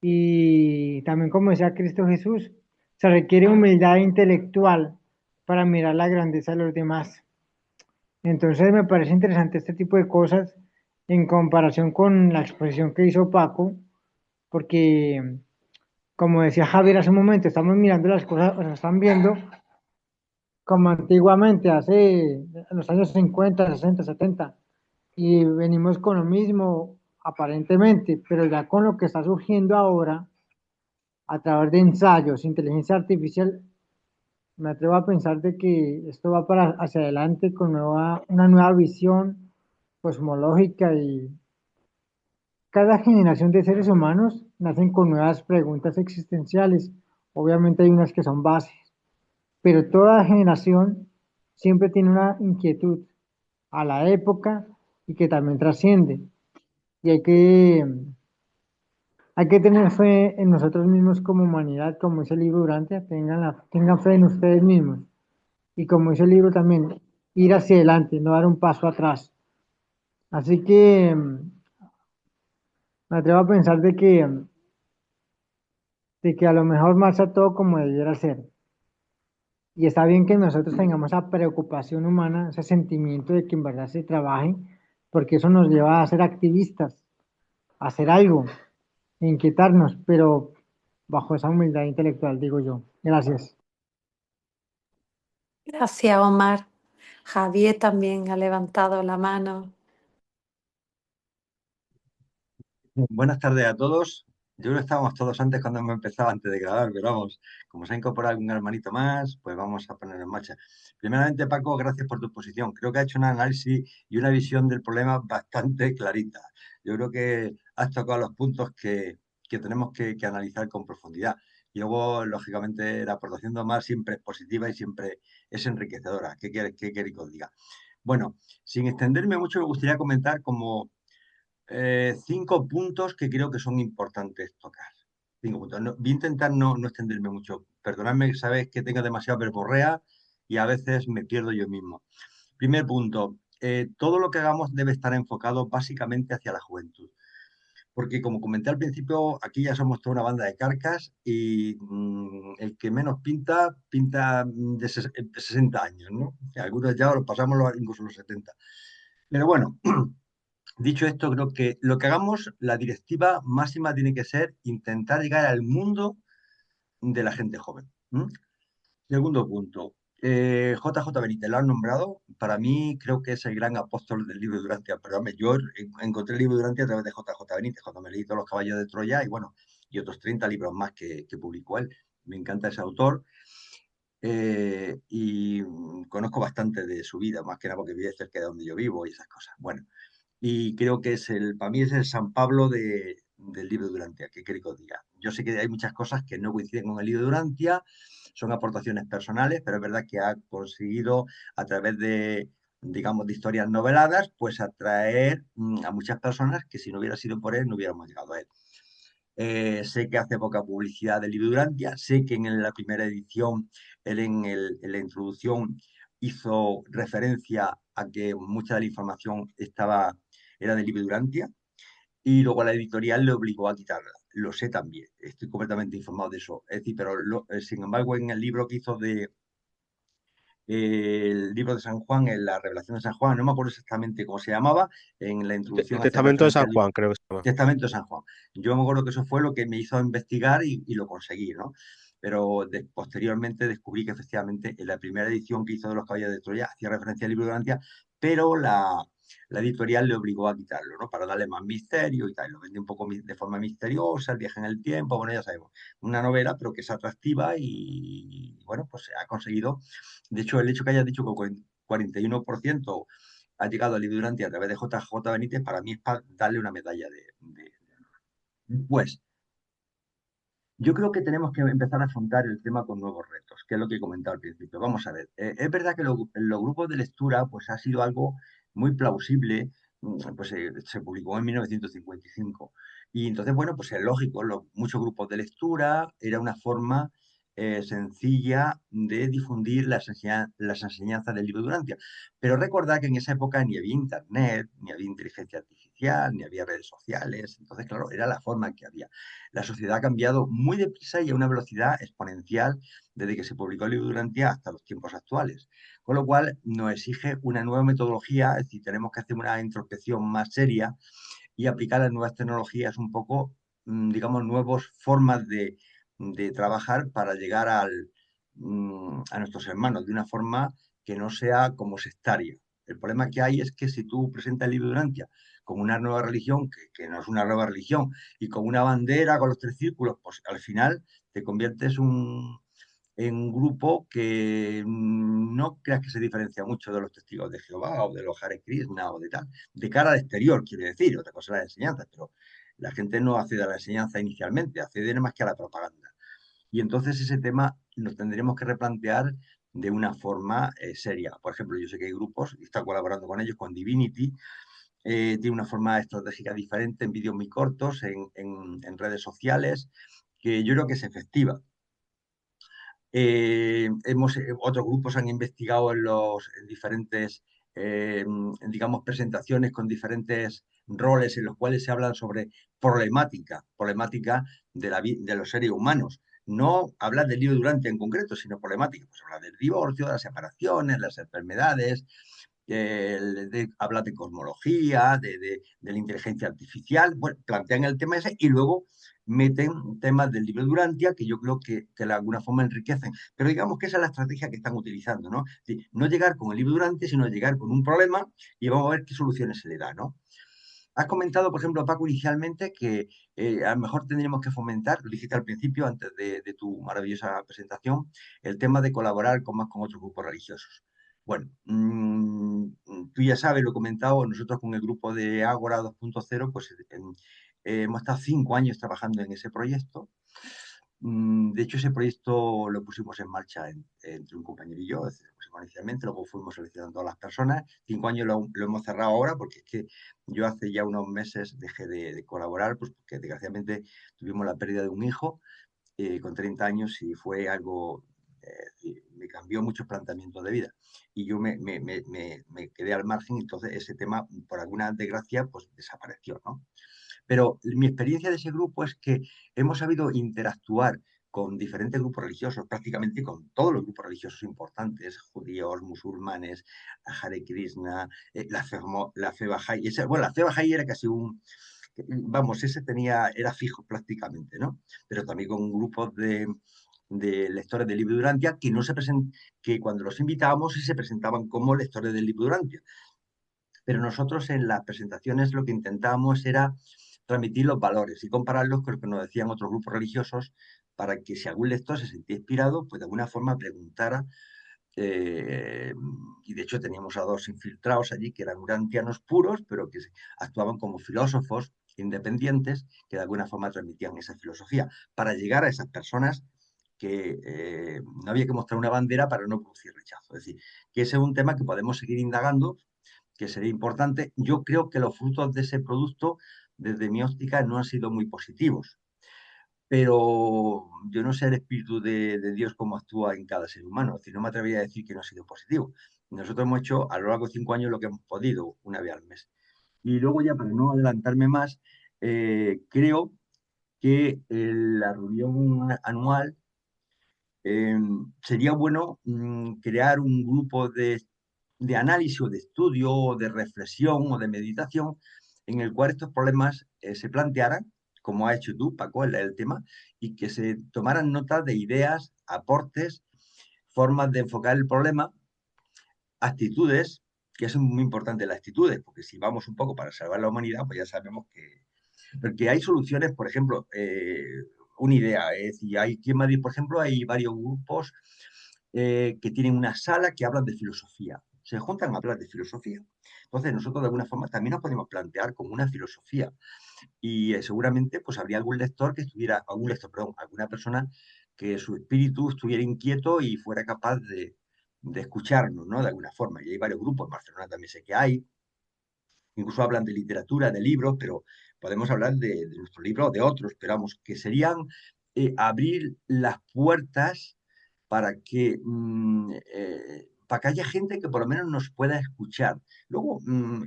y también como decía Cristo Jesús, se requiere humildad intelectual para mirar la grandeza de los demás. Entonces me parece interesante este tipo de cosas en comparación con la exposición que hizo Paco, porque como decía Javier hace un momento, estamos mirando las cosas, o sea, están viendo como antiguamente, en los años 50, 60, 70, y venimos con lo mismo aparentemente, pero ya con lo que está surgiendo ahora, a través de ensayos, inteligencia artificial, me atrevo a pensar de que esto va para hacia adelante con una nueva visión cosmológica y cada generación de seres humanos nacen con nuevas preguntas existenciales. Obviamente hay unas que son bases, pero toda generación siempre tiene una inquietud a la época y que también trasciende. Y hay que Hay que tener fe en nosotros mismos como humanidad, como dice el libro Durante, tengan fe en ustedes mismos. Y como dice el libro también, ir hacia adelante, no dar un paso atrás. Así que me atrevo a pensar de que a lo mejor marcha todo como debiera ser. Y está bien que nosotros tengamos esa preocupación humana, ese sentimiento de que en verdad se trabaje, porque eso nos lleva a ser activistas, a hacer algo, a inquietarnos, pero bajo esa humildad intelectual, digo yo. Gracias. Gracias, Omar. Javier también ha levantado la mano. Buenas tardes a todos. Yo creo que estábamos todos antes cuando hemos empezado, antes de grabar, pero vamos, como se ha incorporado algún hermanito más, pues vamos a poner en marcha. Primeramente, Paco, gracias por tu exposición. Creo que has hecho un análisis y una visión del problema bastante clarita. Yo creo que has tocado los puntos que tenemos que analizar con profundidad. Y luego, lógicamente, la aportación de Omar siempre es positiva y siempre es enriquecedora. ¿Qué quieres que os diga? Bueno, sin extenderme mucho, me gustaría comentar como 5 puntos que creo que son importantes tocar. 5 puntos. Voy a intentar no extenderme mucho. Perdonadme, que sabes que tengo demasiada verborrea y a veces me pierdo yo mismo. Primer punto, todo lo que hagamos debe estar enfocado básicamente hacia la juventud. Porque como comenté al principio, aquí ya somos toda una banda de carcas y el que menos pinta, pinta de 60 años, ¿no? Algunos ya los pasamos incluso los 70. Pero bueno, dicho esto, creo que lo que hagamos, la directiva máxima tiene que ser intentar llegar al mundo de la gente joven. ¿M? Segundo punto, JJ Benítez, lo han nombrado. Para mí creo que es el gran apóstol del libro Durantia. Perdóname, yo encontré el libro Durantia a través de JJ Benítez, cuando me leí todos los caballos de Troya y bueno, y otros 30 libros más que publicó él. Me encanta ese autor. Y conozco bastante de su vida, más que nada porque vive cerca de donde yo vivo y esas cosas. Bueno, y creo que para mí es el San Pablo del libro de Durantia, que quiero que os diga. Yo sé que hay muchas cosas que no coinciden con el libro de Durantia, son aportaciones personales, pero es verdad que ha conseguido a través de, digamos, de historias noveladas, pues atraer a muchas personas que si no hubiera sido por él no hubiéramos llegado a él. Sé que hace poca publicidad del libro Durantia, sé que en la primera edición, él en la introducción hizo referencia a que mucha de la información era del libro Durantia y luego la editorial le obligó a quitarla. Lo sé también, estoy completamente informado de eso. Es decir, pero sin embargo en el libro que hizo el libro de San Juan, en la revelación de San Juan, no me acuerdo exactamente cómo se llamaba, en la El introducción hace Testamento de referencia San al libro. Juan, creo que se llama. Testamento de San Juan. Yo me acuerdo que eso fue lo que me hizo investigar y lo conseguí, ¿no? Pero posteriormente descubrí que efectivamente en la primera edición que hizo de Los Caballos de Troya hacía referencia al libro de Durantia, pero la editorial le obligó a quitarlo, ¿no? Para darle más misterio y tal. Lo vende un poco de forma misteriosa, el viaje en el tiempo, bueno, ya sabemos. Una novela, pero que es atractiva y bueno, pues ha conseguido. De hecho, el hecho que haya dicho que el 41% ha llegado al libro Durantia a través de JJ Benítez, para mí es para darle una medalla de... Pues yo creo que tenemos que empezar a afrontar el tema con nuevos retos, que es lo que he comentado al principio. Vamos a ver, es verdad que los grupos de lectura pues ha sido algo muy plausible, pues se publicó en 1955. Y entonces, bueno, pues es lógico, muchos grupos de lectura era una forma sencilla de difundir las enseñanzas del libro Durantia. Pero recordad que en esa época ni había internet, ni había inteligencia artificial, ni había redes sociales. Entonces, claro, era la forma que había. La sociedad ha cambiado muy deprisa y a una velocidad exponencial desde que se publicó el libro Durantia hasta los tiempos actuales. Con lo cual nos exige una nueva metodología, es decir, tenemos que hacer una introspección más seria y aplicar las nuevas tecnologías un poco, digamos, nuevas formas de trabajar para llegar a nuestros hermanos de una forma que no sea como sectaria. El problema que hay es que si tú presentas el libro Durantia como una nueva religión, que no es una nueva religión, y con una bandera, con los 3 círculos, pues al final te conviertes en un grupo que no creas que se diferencia mucho de los testigos de Jehová o de los Hare Krishna o de tal. De cara al exterior, quiere decir, otra cosa es la enseñanza, pero la gente no accede a la enseñanza inicialmente, accede más que a la propaganda. Y entonces ese tema lo tendremos que replantear de una forma seria. Por ejemplo, yo sé que hay grupos, y está colaborando con ellos, con Divinity, tiene una forma estratégica diferente en vídeos muy cortos, en redes sociales, que yo creo que es efectiva. Otros grupos han investigado en diferentes, digamos, presentaciones con diferentes roles en los cuales se hablan sobre problemática de los seres humanos. No hablar del libro Durante en concreto, sino problemática. Pues habla del divorcio, de las separaciones, las enfermedades, habla de cosmología, de la inteligencia artificial. Bueno, plantean el tema ese y luego meten temas del libro Durantia que yo creo que de alguna forma enriquecen. Pero digamos que esa es la estrategia que están utilizando, ¿no? Es decir, no llegar con el libro Durantia, sino llegar con un problema y vamos a ver qué soluciones se le da, ¿no? Has comentado, por ejemplo, Paco, inicialmente que a lo mejor tendríamos que fomentar, lo dijiste al principio, antes de tu maravillosa presentación, el tema de colaborar más con otros grupos religiosos. Bueno, tú ya sabes, lo he comentado, nosotros con el grupo de Ágora 2.0, pues hemos estado 5 años trabajando en ese proyecto. De hecho, ese proyecto lo pusimos en marcha entre un compañero y yo, lo pusimos inicialmente, luego fuimos seleccionando a las personas. 5 años lo hemos cerrado ahora porque es que yo hace ya unos meses dejé de colaborar, pues porque desgraciadamente tuvimos la pérdida de un hijo con 30 años y fue algo, me cambió muchos planteamientos de vida. Y yo me quedé al margen, entonces ese tema, por alguna desgracia, pues desapareció, ¿no? Pero mi experiencia de ese grupo es que hemos sabido interactuar con diferentes grupos religiosos, prácticamente con todos los grupos religiosos importantes, judíos, musulmanes, Hare Krishna, la fe Bahá'í. Bueno, la fe Bahá'í era casi vamos, era fijo prácticamente, ¿no? Pero también con grupos de lectores del libro Durantia que cuando los invitábamos se presentaban como lectores del libro Durantia. Pero nosotros en las presentaciones lo que intentábamos era transmitir los valores y compararlos con lo que nos decían otros grupos religiosos para que si algún lector se sentía inspirado, pues de alguna forma preguntara. Y de hecho teníamos a 2 infiltrados allí que eran urantianos puros, pero que actuaban como filósofos independientes que de alguna forma transmitían esa filosofía para llegar a esas personas que no había que mostrar una bandera para no producir rechazo. Es decir, que ese es un tema que podemos seguir indagando, que sería importante. Yo creo que los frutos de ese producto, desde mi óptica, no han sido muy positivos. Pero yo no sé el espíritu de Dios cómo actúa en cada ser humano. Es decir, no me atrevería a decir que no ha sido positivo. Nosotros hemos hecho a lo largo de 5 años lo que hemos podido, una vez al mes. Y luego ya, para no adelantarme más, creo que la reunión anual sería bueno crear un grupo de análisis o de estudio o de reflexión o de meditación en el cual estos problemas se plantearan, como has hecho tú, Paco, el tema, y que se tomaran nota de ideas, aportes, formas de enfocar el problema, actitudes, que es muy importante las actitudes, porque si vamos un poco para salvar la humanidad, pues ya sabemos que... Porque hay soluciones, por ejemplo, una idea, es decir, aquí en Madrid, por ejemplo, hay varios grupos que tienen una sala que hablan de filosofía. Se juntan a hablar de filosofía. Entonces, nosotros de alguna forma también nos podemos plantear como una filosofía. Y seguramente pues habría algún lector, perdón, alguna persona que su espíritu estuviera inquieto y fuera capaz de escucharnos, ¿no? De alguna forma. Y hay varios grupos, en Barcelona también sé que hay, incluso hablan de literatura, de libros, pero podemos hablar de nuestro libro o de otros, pero vamos, que serían abrir las puertas para que haya gente que por lo menos nos pueda escuchar. Luego,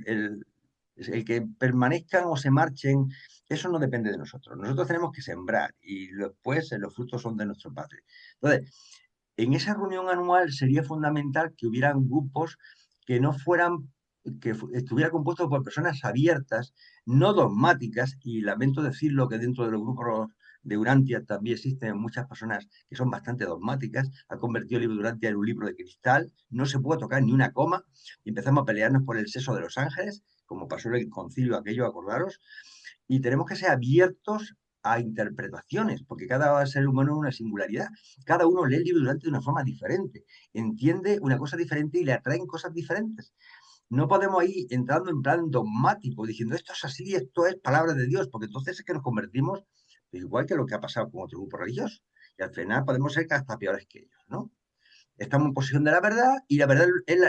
el que permanezcan o se marchen, eso no depende de nosotros. Nosotros tenemos que sembrar y después los frutos son de nuestro Padre. Entonces, en esa reunión anual sería fundamental que hubieran grupos que no fueran, estuviera compuesto por personas abiertas, no dogmáticas, y lamento decirlo que dentro de los grupos de Urantia también existen muchas personas que son bastante dogmáticas, ha convertido el libro de Urantia en un libro de cristal, no se puede tocar ni una coma, y empezamos a pelearnos por el sexo de los ángeles, como pasó en el concilio aquello, acordaros, y tenemos que ser abiertos a interpretaciones, porque cada ser humano es una singularidad. Cada uno lee el libro de una forma diferente, entiende una cosa diferente y le atraen cosas diferentes. No podemos ir entrando en plan dogmático, diciendo esto es así, esto es palabra de Dios, porque entonces es que nos convertimos igual que lo que ha pasado con otro grupo religioso. Y al final podemos ser hasta peores que ellos, ¿no? Estamos en posesión de la verdad y la verdad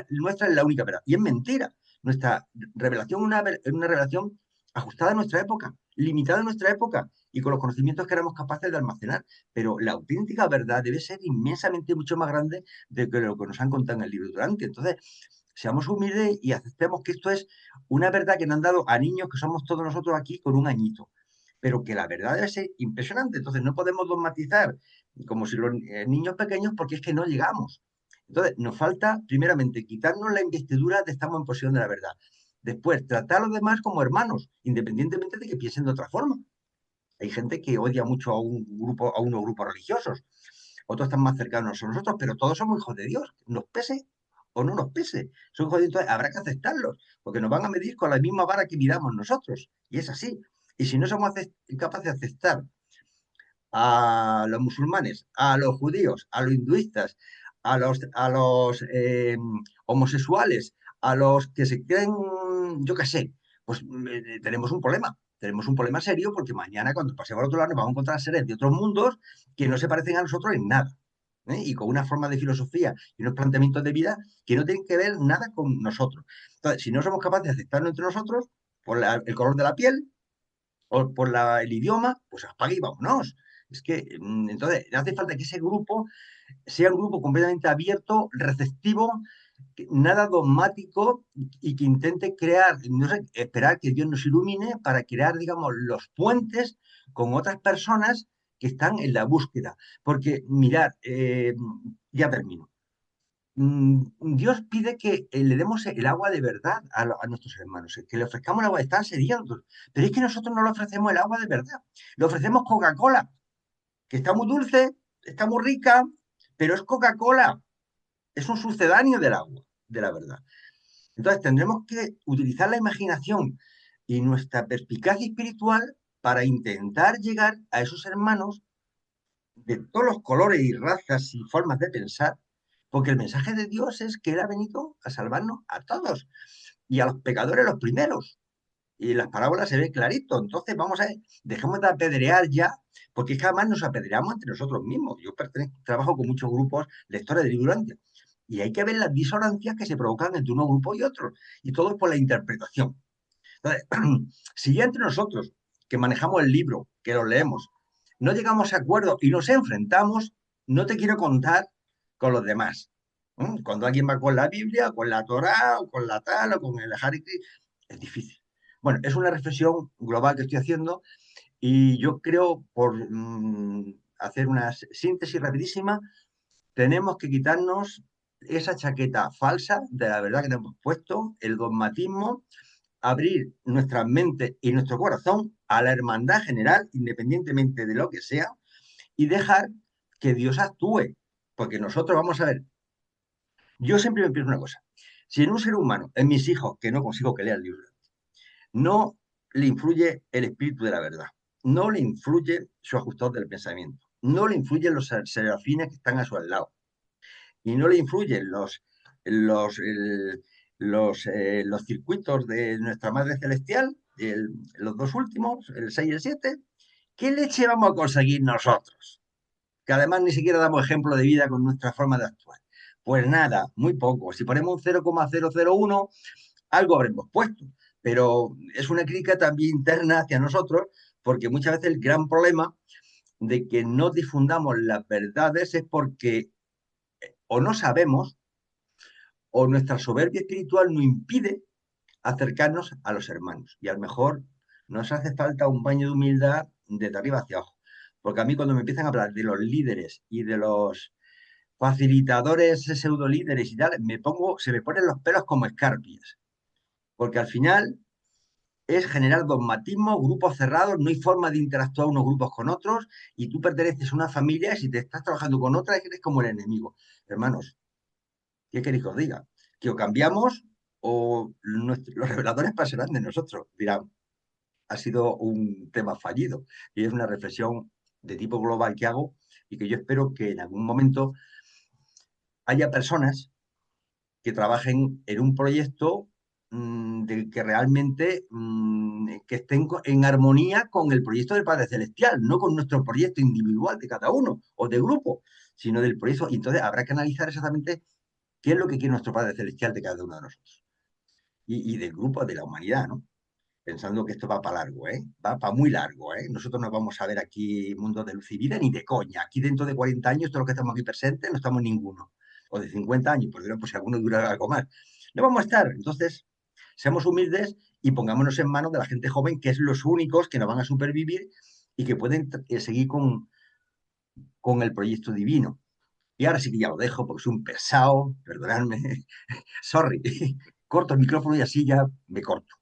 nuestra es la única verdad. Y es mentira. Nuestra revelación es una revelación ajustada a nuestra época, limitada a nuestra época y con los conocimientos que éramos capaces de almacenar. Pero la auténtica verdad debe ser inmensamente mucho más grande de que lo que nos han contado en el libro Durante. Entonces, seamos humildes y aceptemos que esto es una verdad que nos han dado a niños que somos todos nosotros aquí con un añito, pero que la verdad debe ser impresionante. Entonces, no podemos dogmatizar como si los niños pequeños, porque es que no llegamos. Entonces, nos falta, primeramente, quitarnos la investidura de estamos en posesión de la verdad. Después, tratar a los demás como hermanos, independientemente de que piensen de otra forma. Hay gente que odia mucho a un grupo, a unos grupos religiosos, otros están más cercanos a nosotros, pero todos somos hijos de Dios, nos pese o no nos pese. Son hijos de Dios, entonces habrá que aceptarlos, porque nos van a medir con la misma vara que midamos nosotros, y es así. Y si no somos capaces de aceptar a los musulmanes, a los judíos, a los hinduistas, a los homosexuales, a los que se creen, yo qué sé, pues tenemos un problema. Tenemos un problema serio porque mañana cuando pasemos al otro lado nos vamos a encontrar seres de otros mundos que no se parecen a nosotros en nada. Y con una forma de filosofía y unos planteamientos de vida que no tienen que ver nada con nosotros. Entonces, si no somos capaces de aceptarnos entre nosotros, por el color de la piel, o por el idioma, pues apague y vámonos. Es que, entonces, hace falta que ese grupo sea un grupo completamente abierto, receptivo, nada dogmático y que intente crear, no sé, esperar que Dios nos ilumine para crear, digamos, los puentes con otras personas que están en la búsqueda. Porque, mirad, ya termino. Dios pide que le demos el agua de verdad a nuestros hermanos, que le ofrezcamos el agua, están sedientos, pero es que nosotros no le ofrecemos el agua de verdad, le ofrecemos Coca-Cola, que está muy dulce, está muy rica, pero es Coca-Cola, es un sucedáneo del agua, de la verdad. Entonces tendremos que utilizar la imaginación y nuestra perspicacia espiritual para intentar llegar a esos hermanos de todos los colores y razas y formas de pensar, porque el mensaje de Dios es que Él ha venido a salvarnos a todos y a los pecadores los primeros. Y en las parábolas se ve clarito. Entonces, vamos a ver, dejemos de apedrear ya, porque es que además nos apedreamos entre nosotros mismos. Yo trabajo con muchos grupos lectores de libro Durante, y hay que ver las disonancias que se provocan entre unos grupos y otros, y todo es por la interpretación. Entonces, si ya entre nosotros, que manejamos el libro, que lo leemos, no llegamos a acuerdo y nos enfrentamos, no te quiero contar con los demás. Cuando alguien va con la Biblia, con la Torá, o con la tal, o con el Hare Krishna, es difícil. Bueno, es una reflexión global que estoy haciendo y yo creo, por hacer una síntesis rapidísima, tenemos que quitarnos esa chaqueta falsa de la verdad que nos hemos puesto, el dogmatismo, abrir nuestra mente y nuestro corazón a la hermandad general, independientemente de lo que sea, y dejar que Dios actúe. Porque nosotros vamos a ver, yo siempre me pienso una cosa, si en un ser humano, en mis hijos, que no consigo que lea el libro, no le influye el espíritu de la verdad, no le influye su ajustador del pensamiento, no le influyen los serafines que están a su lado, y no le influyen los, el- los circuitos de nuestra Madre Celestial, los dos últimos, el 6 y el 7, ¿qué leche vamos a conseguir nosotros? Que además ni siquiera damos ejemplo de vida con nuestra forma de actuar. Pues nada, muy poco. Si ponemos un 0,001, algo habremos puesto. Pero es una crítica también interna hacia nosotros, porque muchas veces el gran problema de que no difundamos las verdades es porque o no sabemos o nuestra soberbia espiritual nos impide acercarnos a los hermanos. Y a lo mejor nos hace falta un baño de humildad desde arriba hacia abajo. Porque a mí cuando me empiezan a hablar de los líderes y de los facilitadores, pseudo líderes y tal, se me ponen los pelos como escarpias. Porque al final es generar dogmatismo, grupos cerrados, no hay forma de interactuar unos grupos con otros y tú perteneces a una familia y si te estás trabajando con otra eres como el enemigo. Hermanos, ¿qué queréis que os diga? Que o cambiamos o los reveladores pasarán de nosotros. Dirán, ha sido un tema fallido y es una reflexión de tipo global que hago y que yo espero que en algún momento haya personas que trabajen en un proyecto de que realmente que estén en armonía con el proyecto del Padre Celestial, no con nuestro proyecto individual de cada uno o de grupo, sino del proyecto. Y entonces habrá que analizar exactamente qué es lo que quiere nuestro Padre Celestial de cada uno de nosotros. y del grupo de la humanidad, ¿no? Pensando que esto va para largo, ¿eh? Va para muy largo, ¿eh? Nosotros no vamos a ver aquí mundo de luz y vida ni de coña. Aquí dentro de 40 años, todos los que estamos aquí presentes, no estamos ninguno. O de 50 años, por ejemplo, pues si alguno dura algo más. No vamos a estar. Entonces, seamos humildes y pongámonos en manos de la gente joven, que es los únicos que nos van a supervivir y que pueden seguir con el proyecto divino. Y ahora sí que ya lo dejo porque soy un pesado, perdonadme, sorry. Corto el micrófono y así ya me corto.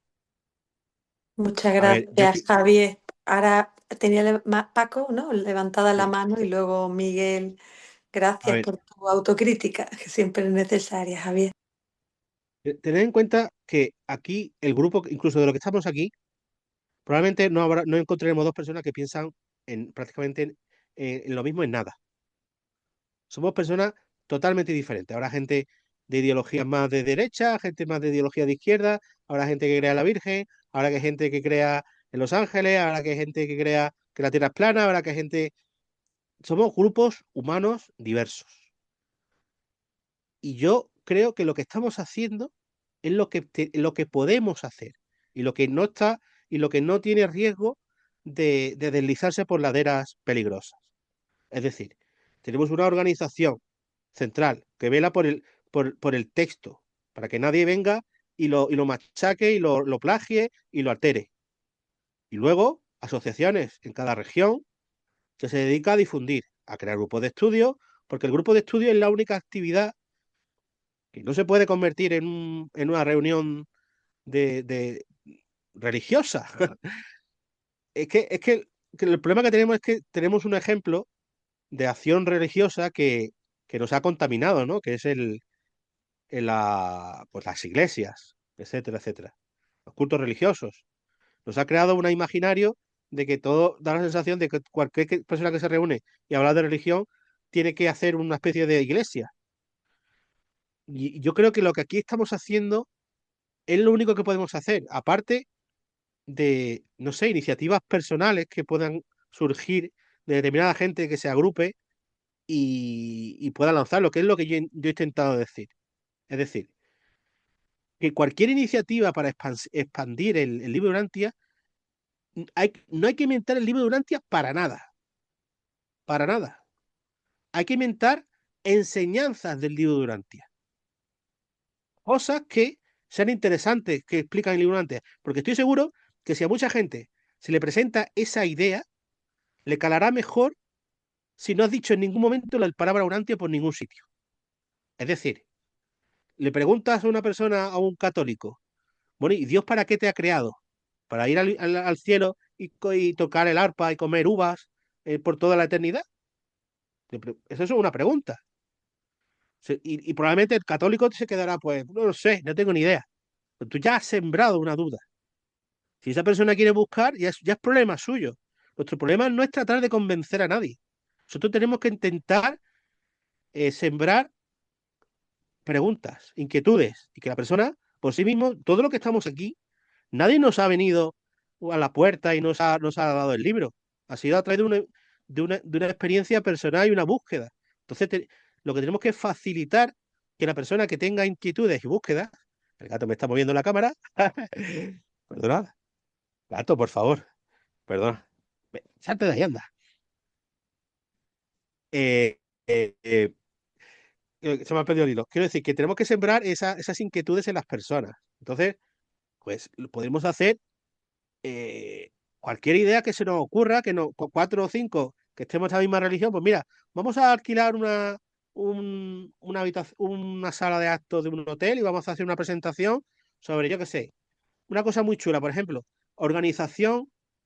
Muchas A ver, gracias, Javier. Ahora tenía Paco, ¿no? Levantada la sí, mano y luego Miguel. a Gracias ver, por tu autocrítica, que siempre es necesaria, Javier. tened en cuenta que aquí el grupo, incluso de lo que estamos aquí, probablemente no encontraremos dos personas que piensan prácticamente en lo mismo en nada. Somos personas totalmente diferentes. Habrá gente de ideologías más de derecha, gente más de ideología de izquierda, habrá gente que crea en la Virgen, habrá que gente que crea en Los Ángeles, habrá que gente que crea que la Tierra es plana, habrá que gente... Somos grupos humanos diversos. Y yo creo que lo que estamos haciendo es lo que podemos hacer y lo que no está y lo que no tiene riesgo de deslizarse por laderas peligrosas. Es decir, tenemos una organización central que vela por el texto, para que nadie venga y lo machaque y lo plagie y lo altere. Y luego, asociaciones en cada región que se dedica a difundir, a crear grupos de estudio, porque el grupo de estudio es la única actividad que no se puede convertir en una reunión de religiosa. Que el problema que tenemos es que tenemos un ejemplo de acción religiosa que nos ha contaminado, ¿no? Que es pues las iglesias, etcétera, etcétera. Los cultos religiosos. Nos ha creado un imaginario de que todo da la sensación de que cualquier persona que se reúne y habla de religión tiene que hacer una especie de iglesia. Y yo creo que lo que aquí estamos haciendo es lo único que podemos hacer, aparte de, no sé, iniciativas personales que puedan surgir de determinada gente que se agrupe y pueda lanzarlo, que es lo que yo he intentado decir. Es decir, que cualquier iniciativa para expandir el libro de Urantia, no hay que inventar el libro de Urantia para nada, para nada. Hay que inventar enseñanzas del libro de Urantia, cosas que sean interesantes, que explican el libro de Urantia, porque estoy seguro que si a mucha gente se le presenta esa idea, le calará mejor si no has dicho en ningún momento la palabra Urantia por ningún sitio. Es decir, le preguntas a una persona, a un católico, bueno, ¿y Dios para qué te ha creado? ¿Para ir al cielo y tocar el arpa y comer uvas por toda la eternidad? Eso es una pregunta. Y probablemente el católico se quedará, pues, no lo sé, no tengo ni idea. Pero tú ya has sembrado una duda. Si esa persona quiere buscar, ya es problema suyo. Nuestro problema no es tratar de convencer a nadie. Nosotros tenemos que intentar sembrar preguntas, inquietudes, y que la persona, por sí mismo, todo lo que estamos aquí, nadie nos ha venido a la puerta y nos ha dado el libro. Ha sido a través de una experiencia personal y una búsqueda. Entonces, lo que tenemos que es facilitar que la persona que tenga inquietudes y búsquedas, el gato me está moviendo la cámara, perdonad, gato, por favor, perdona, salte de ahí, anda. Eh, eh, eh, Se me ha perdido el hilo. Quiero decir que tenemos que sembrar esas inquietudes en las personas. Entonces, pues lo podemos hacer cualquier idea que se nos ocurra, que no, con cuatro o cinco que estemos en la misma religión, pues mira, vamos a alquilar una sala de actos de un hotel y vamos a hacer una presentación sobre, yo qué sé, una cosa muy chula, por ejemplo, la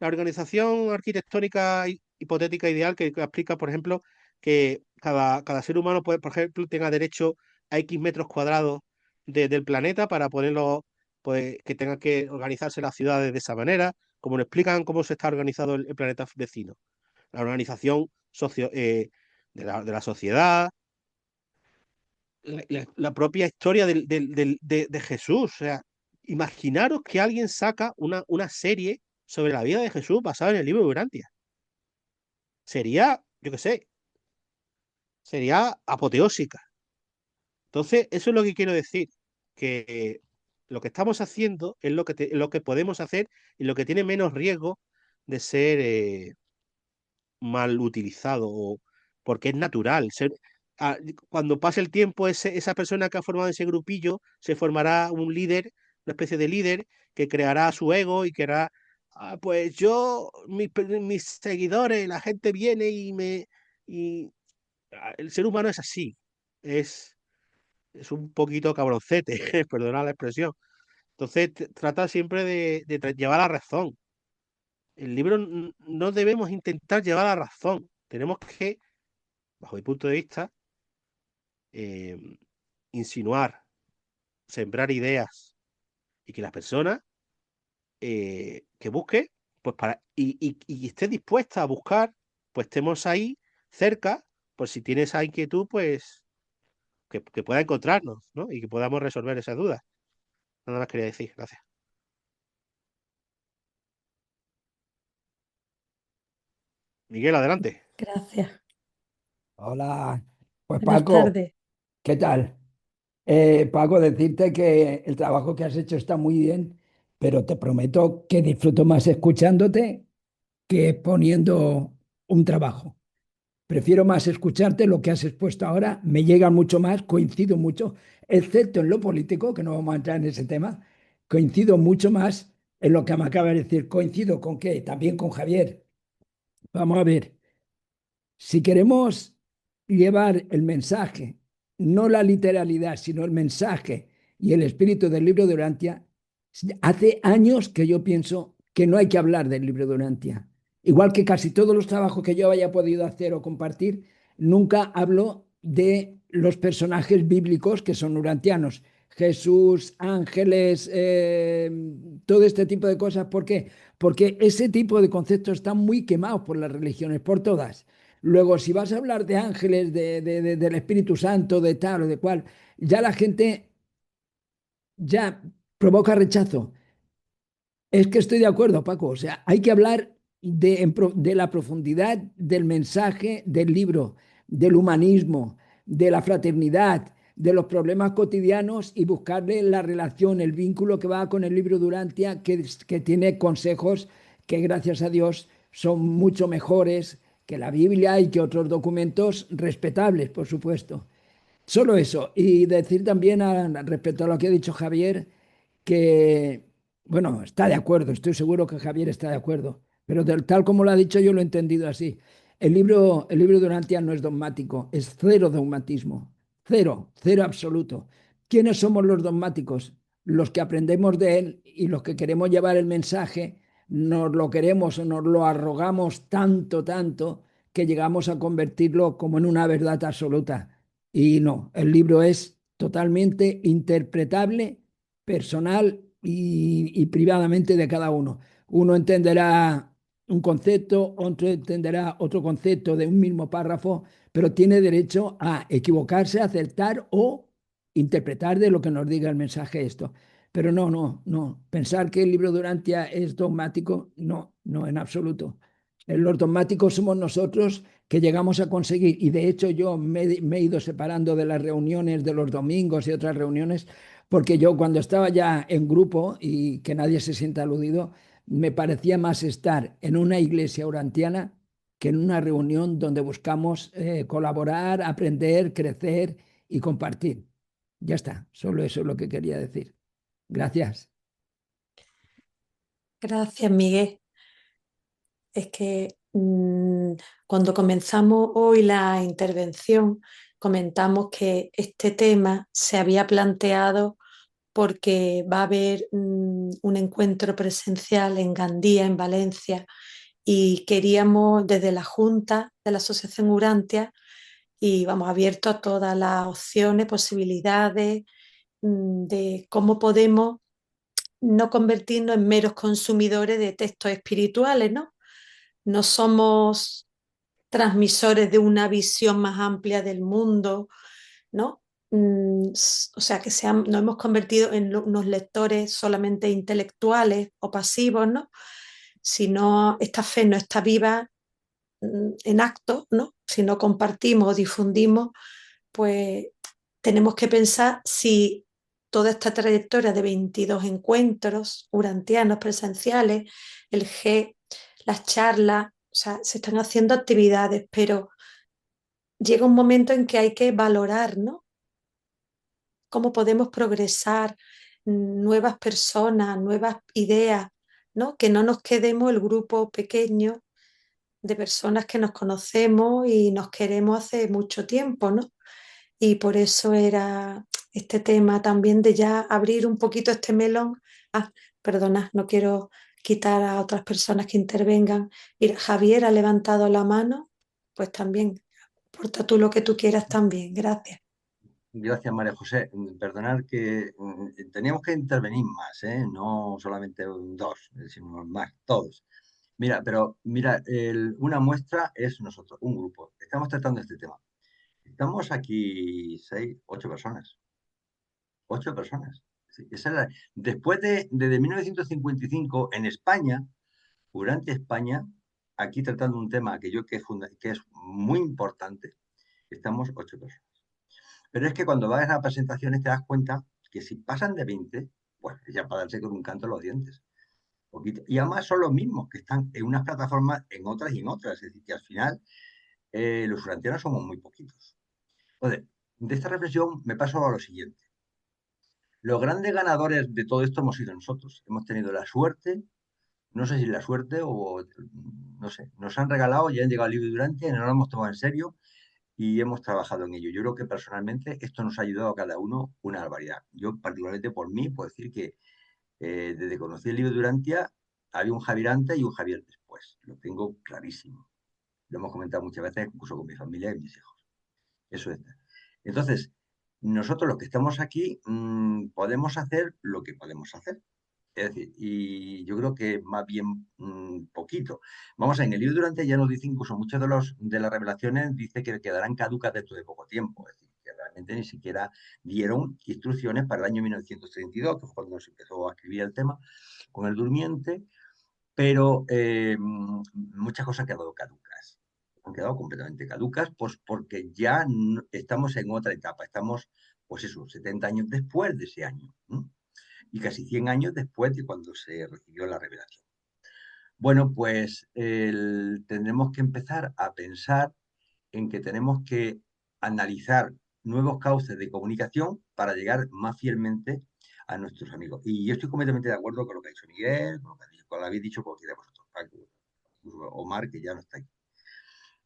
organización arquitectónica hipotética ideal que explica, por ejemplo, que cada ser humano puede, por ejemplo, tenga derecho a X metros cuadrados del planeta para ponerlo, pues, que tenga que organizarse las ciudades de esa manera, como nos explican cómo se está organizado el planeta vecino. La organización de la sociedad, la propia historia de Jesús. O sea, imaginaros que alguien saca una serie sobre la vida de Jesús basada en el libro de Urantia. Sería, yo qué sé, sería apoteósica. Entonces, eso es lo que quiero decir, que lo que estamos haciendo es lo que podemos hacer y lo que tiene menos riesgo de ser mal utilizado, porque es natural. Cuando pase el tiempo, esa persona que ha formado ese grupillo se formará un líder, una especie de líder que creará su ego y creará, pues yo, mis seguidores, la gente viene y el ser humano es así, es, es un poquito cabroncete, perdona la expresión. Entonces trata siempre de llevar la razón. El libro no debemos intentar llevar la razón. Tenemos que, bajo mi punto de vista, eh, insinuar, sembrar ideas y que las personas que busque, pues y esté dispuesta a buscar, pues estemos ahí cerca, por si tiene esa inquietud, pues que pueda encontrarnos, ¿no? Y que podamos resolver esas dudas. Nada más quería decir, gracias. Miguel, adelante. Gracias. Hola, pues Buenas Paco, tardes. ¿qué tal? Paco, decirte que el trabajo que has hecho está muy bien, pero te prometo que disfruto más escuchándote que poniendo un trabajo. Prefiero más escucharte lo que has expuesto ahora, me llega mucho más, coincido mucho, excepto en lo político, que no vamos a entrar en ese tema, coincido mucho más en lo que me acaba de decir. Coincido con qué, también con Javier. Vamos a ver. Si queremos llevar el mensaje, no la literalidad, sino el mensaje y el espíritu del libro de Urantia, hace años que yo pienso que no hay que hablar del libro de Urantia. Igual que casi todos los trabajos que yo haya podido hacer o compartir, nunca hablo de los personajes bíblicos que son urantianos. Jesús, ángeles, todo este tipo de cosas. ¿Por qué? Porque ese tipo de conceptos están muy quemados por las religiones, por todas. Luego, si vas a hablar de ángeles, del Espíritu Santo, de tal o de cual, ya la gente ya provoca rechazo. Es que estoy de acuerdo, Paco. O sea, hay que hablar de la profundidad del mensaje del libro, del humanismo, de la fraternidad, de los problemas cotidianos y buscarle la relación, el vínculo que va con el libro Durantia, que tiene consejos que, gracias a Dios, son mucho mejores que la Biblia y que otros documentos respetables, por supuesto. Solo eso. Y decir también respecto a lo que ha dicho Javier, que, bueno, está de acuerdo, estoy seguro que Javier está de acuerdo, pero tal como lo ha dicho yo lo he entendido así. El libro de Urantia no es dogmático, es cero dogmatismo, cero, cero absoluto. ¿Quiénes somos los dogmáticos? Los que aprendemos de él y los que queremos llevar el mensaje, nos lo queremos o nos lo arrogamos tanto, tanto, que llegamos a convertirlo como en una verdad absoluta. Y no, el libro es totalmente interpretable, personal y privadamente de cada uno. Uno entenderá un concepto, otro entenderá otro concepto de un mismo párrafo, pero tiene derecho a equivocarse, a acertar o interpretar de lo que nos diga el mensaje esto. Pero no, no, no. Pensar que el libro de Urantia es dogmático, no, no, en absoluto. Los dogmáticos somos nosotros que llegamos a conseguir, y de hecho yo me he ido separando de las reuniones de los domingos y otras reuniones, porque yo cuando estaba ya en grupo, y que nadie se sienta aludido, me parecía más estar en una iglesia urantiana que en una reunión donde buscamos colaborar, aprender, crecer y compartir. Ya está, solo eso es lo que quería decir. Gracias. Gracias, Miguel. Es que cuando comenzamos hoy la intervención, comentamos que este tema se había planteado porque va a haber un encuentro presencial en Gandía, en Valencia, y queríamos desde la Junta de la Asociación Urantia, y vamos abiertos a todas las opciones, posibilidades de cómo podemos no convertirnos en meros consumidores de textos espirituales, ¿no? No somos transmisores de una visión más amplia del mundo, ¿no? O sea, que nos hemos convertido en unos lectores solamente intelectuales o pasivos, ¿no? Si no, esta fe no está viva en acto, ¿no? Si no compartimos o difundimos, pues tenemos que pensar si toda esta trayectoria de 22 encuentros urantianos presenciales, el G, las charlas, o sea, se están haciendo actividades, pero llega un momento en que hay que valorar, ¿no? Cómo podemos progresar, nuevas personas, nuevas ideas, ¿no? Que no nos quedemos el grupo pequeño de personas que nos conocemos y nos queremos hace mucho tiempo, ¿no? Y por eso era este tema también de ya abrir un poquito este melón. Ah, perdona, no quiero quitar a otras personas que intervengan. Mira, Javier ha levantado la mano, pues también, porta tú lo que tú quieras también, gracias. Gracias, María José. Perdonad que teníamos que intervenir más, ¿eh? No solamente dos, sino más, todos. Mira, pero mira, una muestra es nosotros, un grupo. Estamos tratando este tema. Estamos aquí 8 personas. 8 personas. Sí, después desde 1955, en España, durante España, aquí tratando un tema que es muy importante, estamos 8 personas. Pero es que cuando vas a las presentaciones te das cuenta que si pasan de 20, pues ya para darse con un canto en los dientes. Y además son los mismos que están en unas plataformas, en otras y en otras. Es decir, que al final los urantianos somos muy poquitos. Entonces, de esta reflexión me paso a lo siguiente. Los grandes ganadores de todo esto hemos sido nosotros. Hemos tenido la suerte, no sé si la suerte o no sé, nos han regalado, ya han llegado al libro Durantia, no lo hemos tomado en serio y hemos trabajado en ello. Yo creo que personalmente esto nos ha ayudado a cada uno una barbaridad. Yo particularmente por mí puedo decir que desde que conocí el libro Durantia había un Javier antes y un Javier después. Lo tengo clarísimo. Lo hemos comentado muchas veces, incluso con mi familia y mis hijos. Eso es. Entonces, nosotros los que estamos aquí podemos hacer lo que podemos hacer. Es decir, y yo creo que más bien poquito. Vamos a en el libro Durante ya nos dice incluso muchas de las revelaciones dice que quedarán caducas dentro de poco tiempo. Es decir, que realmente ni siquiera dieron instrucciones para el año 1932, que fue cuando se empezó a escribir el tema con el durmiente, pero muchas cosas han quedado caducas. Han quedado completamente caducas, pues porque ya estamos en otra etapa. Estamos, pues eso, 70 años después de ese año. Y casi 100 años después de cuando se recibió la revelación. Bueno, pues tendremos que empezar a pensar en que tenemos que analizar nuevos cauces de comunicación para llegar más fielmente a nuestros amigos. Y yo estoy completamente de acuerdo con lo que ha dicho Miguel, con lo que habéis dicho cualquiera de vosotros, Paco, Omar, que ya no está aquí.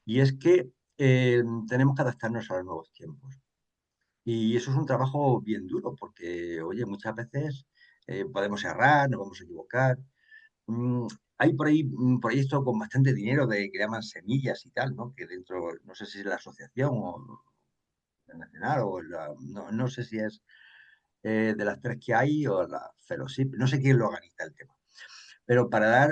Y es que tenemos que adaptarnos a los nuevos tiempos. Y eso es un trabajo bien duro, porque, oye, muchas veces podemos errar, nos vamos a equivocar. Mm, Hay por ahí proyectos con bastante dinero que llaman semillas y tal, ¿no? Que dentro, no sé si es la asociación o la nacional no sé si es de las tres que hay o la fellowship, no sé quién lo organiza el tema. Pero para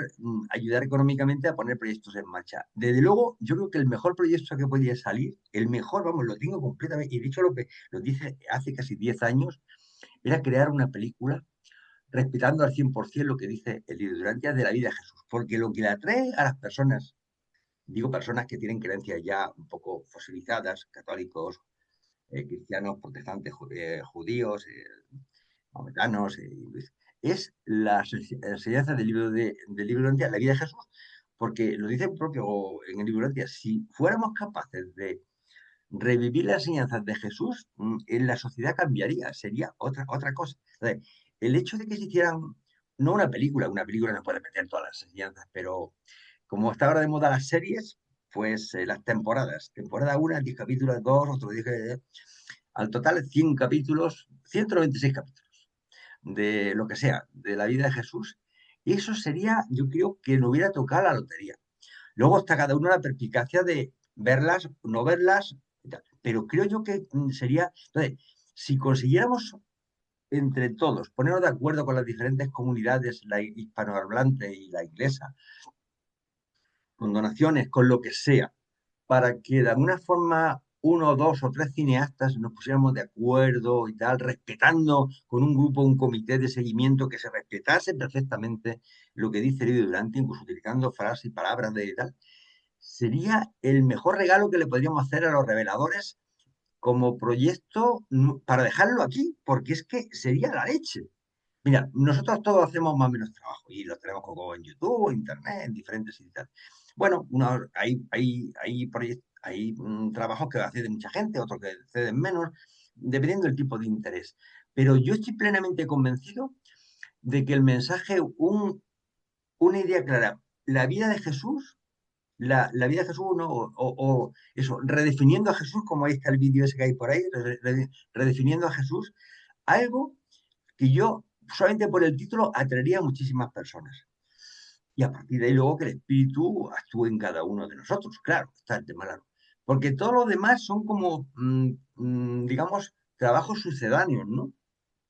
ayudar económicamente a poner proyectos en marcha. Desde luego, yo creo que el mejor proyecto que podía salir, el mejor, vamos, lo tengo completamente, y de hecho lo dice hace casi 10 años, era crear una película respetando al 100% lo que dice el libro Durantia de la vida de Jesús. Porque lo que le atrae a las personas, digo personas que tienen creencias ya un poco fosilizadas, católicos, cristianos, protestantes, judíos, maometanos, es la enseñanza del libro Durantia, la vida de Jesús. Porque lo dice propio en el libro Durantia, si fuéramos capaces de revivir las enseñanzas de Jesús, en la sociedad cambiaría, sería otra cosa. Entonces, el hecho de que se hicieran, no una película no puede meter todas las enseñanzas, pero como está ahora de moda las series, pues las temporadas. Temporada 1, 10 capítulos, 2, otro 10, al total 100 capítulos, 196 capítulos de lo que sea, de la vida de Jesús. Y eso sería, yo creo que no hubiera tocado la lotería. Luego está cada uno la perspicacia de verlas, no verlas, pero creo yo que sería, entonces, si consiguiéramos entre todos ponernos de acuerdo con las diferentes comunidades, la hispanohablante y la inglesa, con donaciones, con lo que sea, para que de alguna forma uno, dos o tres cineastas nos pusiéramos de acuerdo y tal, respetando con un grupo, un comité de seguimiento que se respetase perfectamente lo que dice Lidio Durante, incluso utilizando frases y palabras de tal, sería el mejor regalo que le podríamos hacer a los reveladores como proyecto para dejarlo aquí, porque es que sería la leche. Mira, nosotros todos hacemos más o menos trabajo y lo tenemos como en YouTube, en Internet, en diferentes sitios. Y tal. Bueno, hay trabajos que accede mucha gente, otros que acceden menos, dependiendo del tipo de interés. Pero yo estoy plenamente convencido de que el mensaje, una idea clara, la vida de Jesús, la vida de Jesús, ¿no? O eso, redefiniendo a Jesús, como ahí está el vídeo ese que hay por ahí, redefiniendo a Jesús, algo que yo, solamente por el título, atraería a muchísimas personas. Y a partir de ahí luego que el espíritu actúe en cada uno de nosotros, claro, está el tema largo. Porque todos los demás son como, digamos, trabajos sucedáneos, ¿no?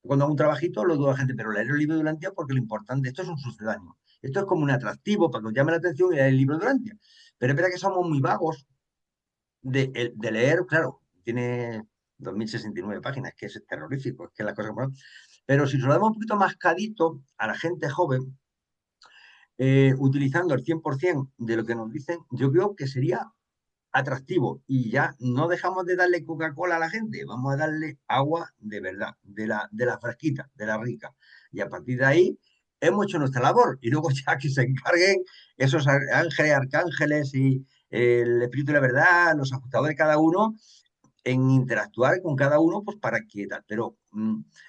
Cuando hago un trabajito lo digo a la gente, pero leer el libro de Durantia porque lo importante, esto es un sucedáneo. Esto es como un atractivo para que os llame la atención y leer el libro de Durantia. Pero es verdad que somos muy vagos de leer, claro, tiene 2069 páginas, que es terrorífico, es que la cosa como... Pero si se lo damos un poquito mascadito a la gente joven, utilizando el 100% de lo que nos dicen, yo creo que sería atractivo y ya no dejamos de darle Coca-Cola a la gente, vamos a darle agua de verdad, de la fresquita, de la rica. Y a partir de ahí hemos hecho nuestra labor y luego ya que se encarguen esos ángeles, arcángeles y el espíritu de la verdad, los ajustadores de cada uno, en interactuar con cada uno, pues para que tal. Pero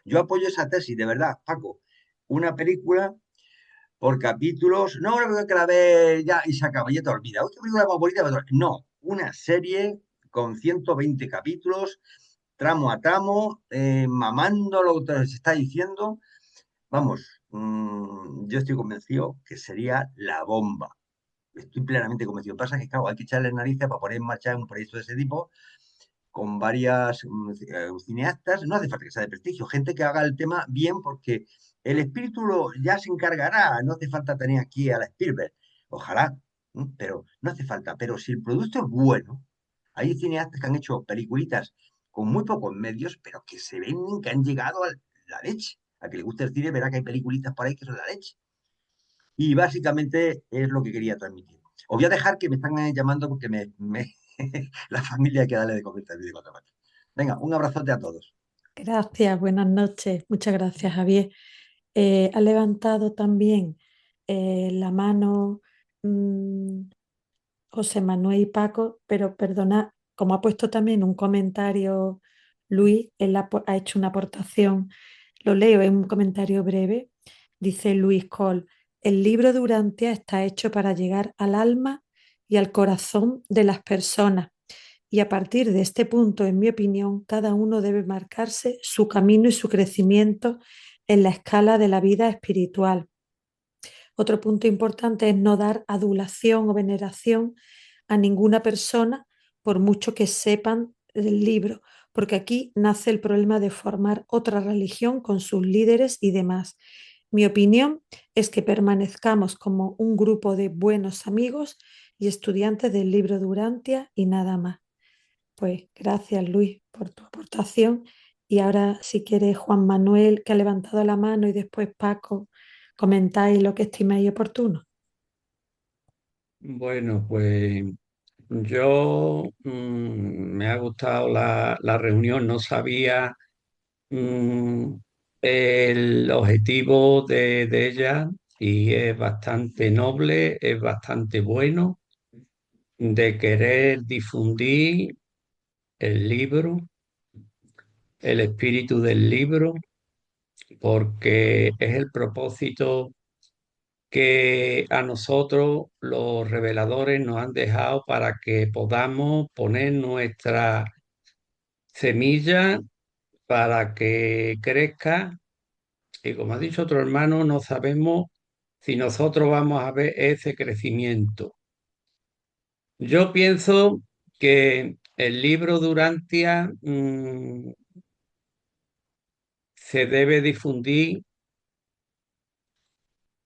yo apoyo esa tesis, de verdad, Paco. Una película por capítulos, no creo que la ve ya y se acaba, ya te olvidas. Otra película más bonita, no, una serie con 120 capítulos, tramo a tramo, mamando lo que se está diciendo. Vamos, yo estoy convencido que sería la bomba. Estoy plenamente convencido. Pasa que, claro, hay que echarle narices para poner en marcha un proyecto de ese tipo con varias cineastas, no hace falta que sea de prestigio, gente que haga el tema bien porque el espíritu ya se encargará, no hace falta tener aquí a la Spielberg, ojalá, pero no hace falta, pero si el producto es bueno, hay cineastas que han hecho peliculitas con muy pocos medios, pero que se ven que han llegado a la leche. A que le guste el cine verá que hay peliculitas por ahí que son la leche. Y básicamente es lo que quería transmitir. Os voy a dejar que me están llamando porque la familia hay que darle de comer también de cuatro patas. Venga, un abrazote a todos. Gracias, buenas noches. Muchas gracias, Javier. Ha levantado también la mano mm, José Manuel y Paco, pero perdona, como ha puesto también un comentario Luis, él ha hecho una aportación, lo leo, es un comentario breve, dice Luis Cole, el libro de Urantia está hecho para llegar al alma y al corazón de las personas. Y a partir de este punto, en mi opinión, cada uno debe marcarse su camino y su crecimiento en la escala de la vida espiritual. Otro punto importante es no dar adulación o veneración a ninguna persona por mucho que sepan del libro, porque aquí nace el problema de formar otra religión con sus líderes y demás. Mi opinión es que permanezcamos como un grupo de buenos amigos y estudiantes del libro de Urantia y nada más. Pues gracias, Luis, por tu aportación. Y ahora, si quieres, Juan Manuel, que ha levantado la mano, y después Paco, comentáis lo que estiméis oportuno. Bueno, pues yo me ha gustado la reunión, no sabía mm, el objetivo de ella y es bastante noble, es bastante bueno de querer difundir el libro, el espíritu del libro, porque es el propósito que a nosotros los reveladores nos han dejado para que podamos poner nuestra semilla para que crezca. Y como ha dicho otro hermano, no sabemos si nosotros vamos a ver ese crecimiento. Yo pienso que el libro Durantia se debe difundir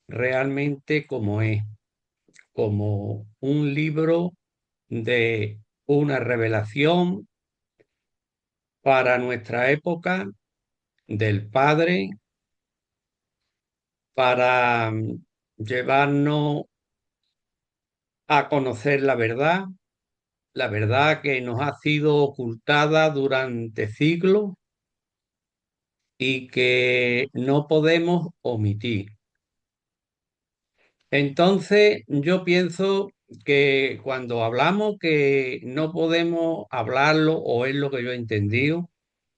realmente como es, como un libro de una revelación para nuestra época del Padre, para llevarnos a conocer la verdad, la verdad que nos ha sido ocultada durante siglos y que no podemos omitir. Entonces, yo pienso que cuando hablamos que no podemos hablarlo, o es lo que yo he entendido,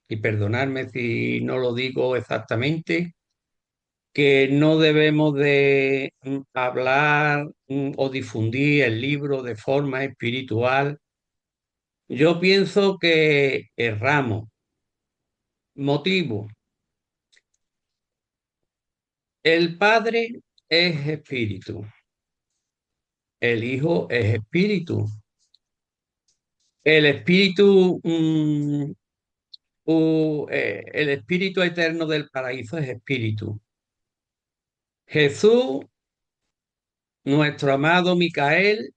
y perdonadme si no lo digo exactamente, que no debemos de hablar o difundir el libro de forma espiritual. Yo pienso que erramos. Motivo: el Padre es espíritu, el Hijo es espíritu, el espíritu, el espíritu eterno del paraíso es espíritu. Jesús, nuestro amado Micael,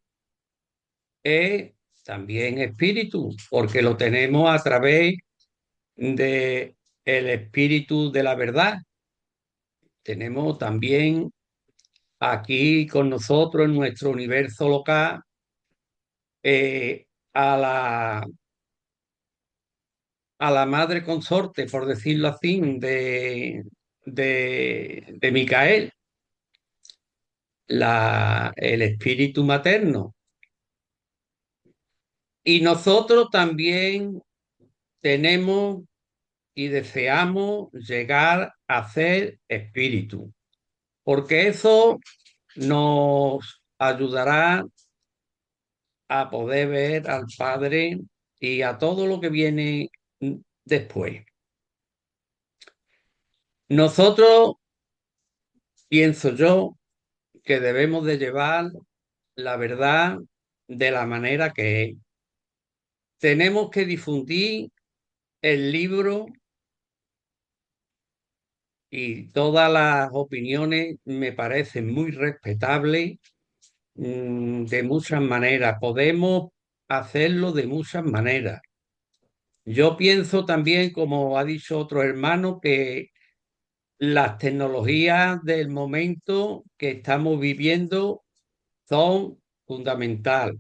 es también espíritu, porque lo tenemos a través de el espíritu de la verdad. Tenemos también aquí con nosotros en nuestro universo local eh, a la madre consorte, por decirlo así, de Micael, el espíritu materno. Y nosotros también tenemos y deseamos llegar a ser espíritu, porque eso nos ayudará a poder ver al Padre y a todo lo que viene después. Nosotros, pienso yo, que debemos de llevar la verdad de la manera que es. Tenemos que difundir el libro y todas las opiniones me parecen muy respetables de muchas maneras. Podemos hacerlo de muchas maneras. Yo pienso también, como ha dicho otro hermano, que las tecnologías del momento que estamos viviendo son fundamentales.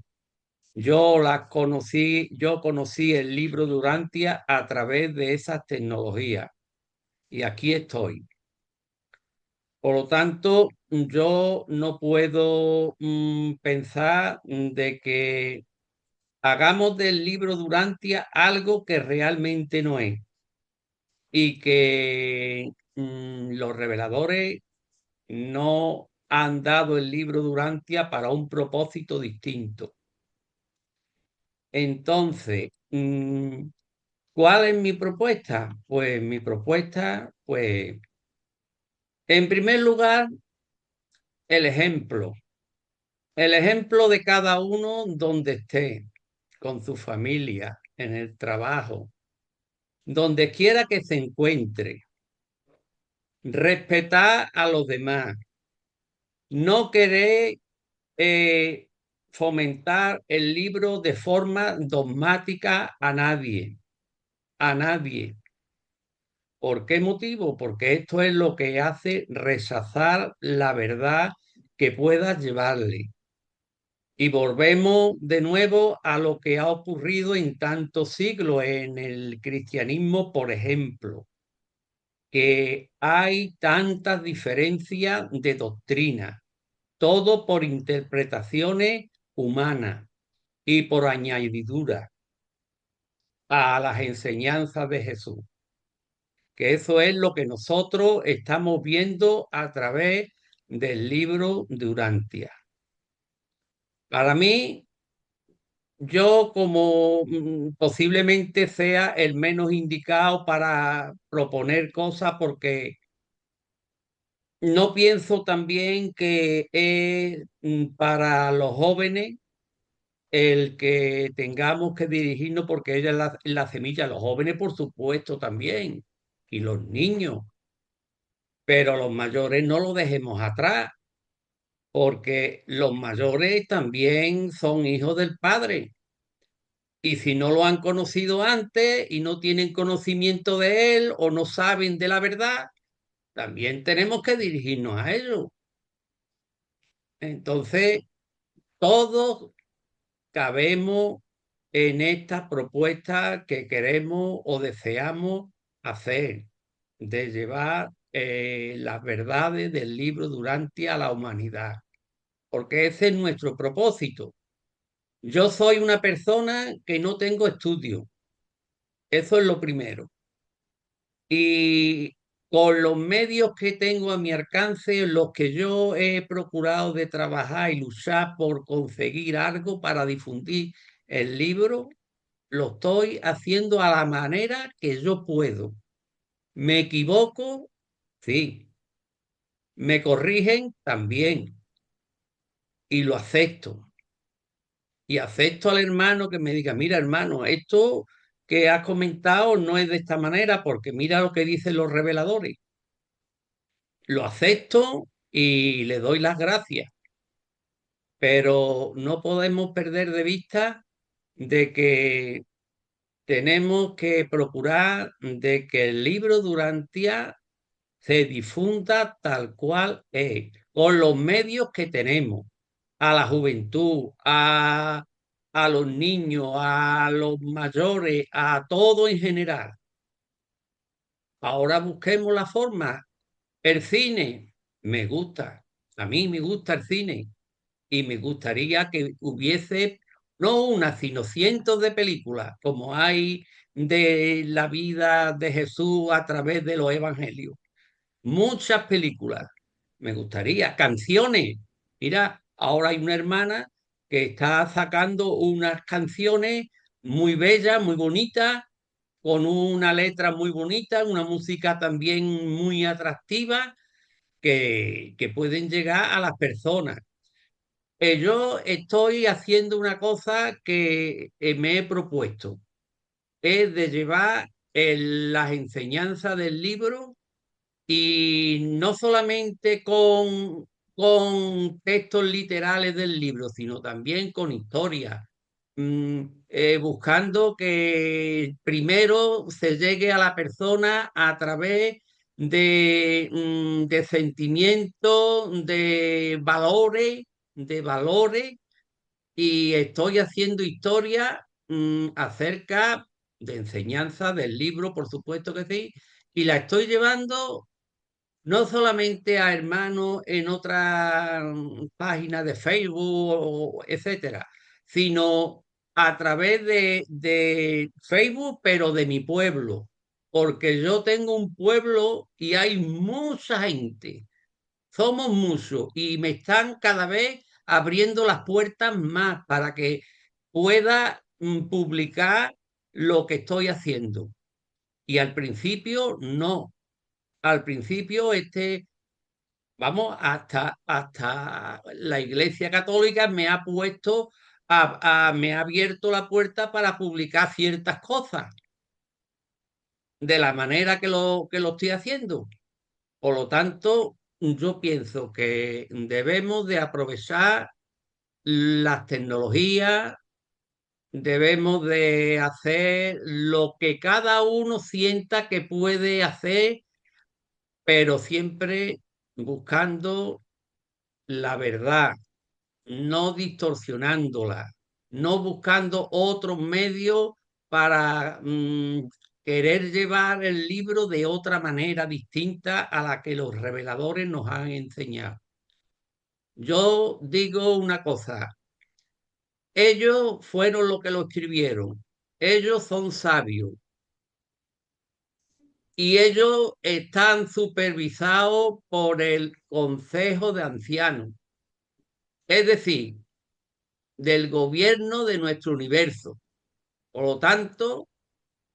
Yo conocí el libro Durantia a través de esas tecnologías y aquí estoy. Por lo tanto, yo no puedo pensar de que hagamos del libro Durantia algo que realmente no es y que los reveladores no han dado el libro Durantia para un propósito distinto. Entonces, ¿cuál es mi propuesta? Pues mi propuesta, pues, en primer lugar, el ejemplo. El ejemplo de cada uno donde esté, con su familia, en el trabajo, donde quiera que se encuentre. Respetar a los demás. No querer fomentar el libro de forma dogmática a nadie. A nadie. ¿Por qué motivo? Porque esto es lo que hace rechazar la verdad que pueda llevarle. Y volvemos de nuevo a lo que ha ocurrido en tantos siglos en el cristianismo, por ejemplo, que hay tantas diferencias de doctrina, todo por interpretaciones humanas y por añadidura a las enseñanzas de Jesús. Que eso es lo que nosotros estamos viendo a través del libro de Urantia. Para mí, yo como posiblemente sea el menos indicado para proponer cosas porque no pienso también que es para los jóvenes el que tengamos que dirigirnos porque ella es la semilla, los jóvenes por supuesto también, y los niños, pero los mayores no los dejemos atrás, porque los mayores también son hijos del Padre. Y si no lo han conocido antes y no tienen conocimiento de él o no saben de la verdad, también tenemos que dirigirnos a ellos. Entonces, todos cabemos en esta propuesta que queremos o deseamos hacer, de llevar las verdades del libro Durante a la humanidad, porque ese es nuestro propósito. Yo soy una persona que no tengo estudio, eso es lo primero. Y con los medios que tengo a mi alcance, los que yo he procurado de trabajar y luchar por conseguir algo para difundir el libro, lo estoy haciendo a la manera que yo puedo. ¿Me equivoco? Sí. ¿Me corrigen? También. Y lo acepto. Y acepto al hermano que me diga, mira hermano, esto que has comentado no es de esta manera porque mira lo que dicen los reveladores. Lo acepto y le doy las gracias, pero no podemos perder de vista de que tenemos que procurar de que el libro Durantia se difunda tal cual es, con los medios que tenemos, a la juventud, a los niños, a los mayores, a todo en general. Ahora busquemos la forma. El cine, me gusta, a mí me gusta el cine y me gustaría que hubiese no una, sino cientos de películas como hay de la vida de Jesús a través de los evangelios. Muchas películas. Me gustaría. Canciones. Mira, ahora hay una hermana que está sacando unas canciones muy bellas, muy bonitas, con una letra muy bonita, una música también muy atractiva, que pueden llegar a las personas. Yo estoy haciendo una cosa que me he propuesto, es de llevar las enseñanzas del libro y no solamente con textos literales del libro, sino también con historia, buscando que primero se llegue a la persona a través de sentimientos, de valores, y estoy haciendo historia acerca de enseñanza del libro, por supuesto que sí, y la estoy llevando no solamente a hermanos en otras páginas de Facebook, etcétera, sino a través de Facebook, pero de mi pueblo, porque yo tengo un pueblo y hay mucha gente, somos muchos y me están cada vez abriendo las puertas más para que pueda publicar lo que estoy haciendo. Y al principio no. Al principio, vamos, hasta la Iglesia Católica me ha puesto, me ha abierto la puerta para publicar ciertas cosas de la manera que lo estoy haciendo. Por lo tanto, yo pienso que debemos de aprovechar las tecnologías, debemos de hacer lo que cada uno sienta que puede hacer, pero siempre buscando la verdad, no distorsionándola, no buscando otros medios para querer llevar el libro de otra manera distinta a la que los reveladores nos han enseñado. Yo digo una cosa, ellos fueron los que lo escribieron, ellos son sabios y ellos están supervisados por el Consejo de Ancianos, es decir, del gobierno de nuestro universo. Por lo tanto,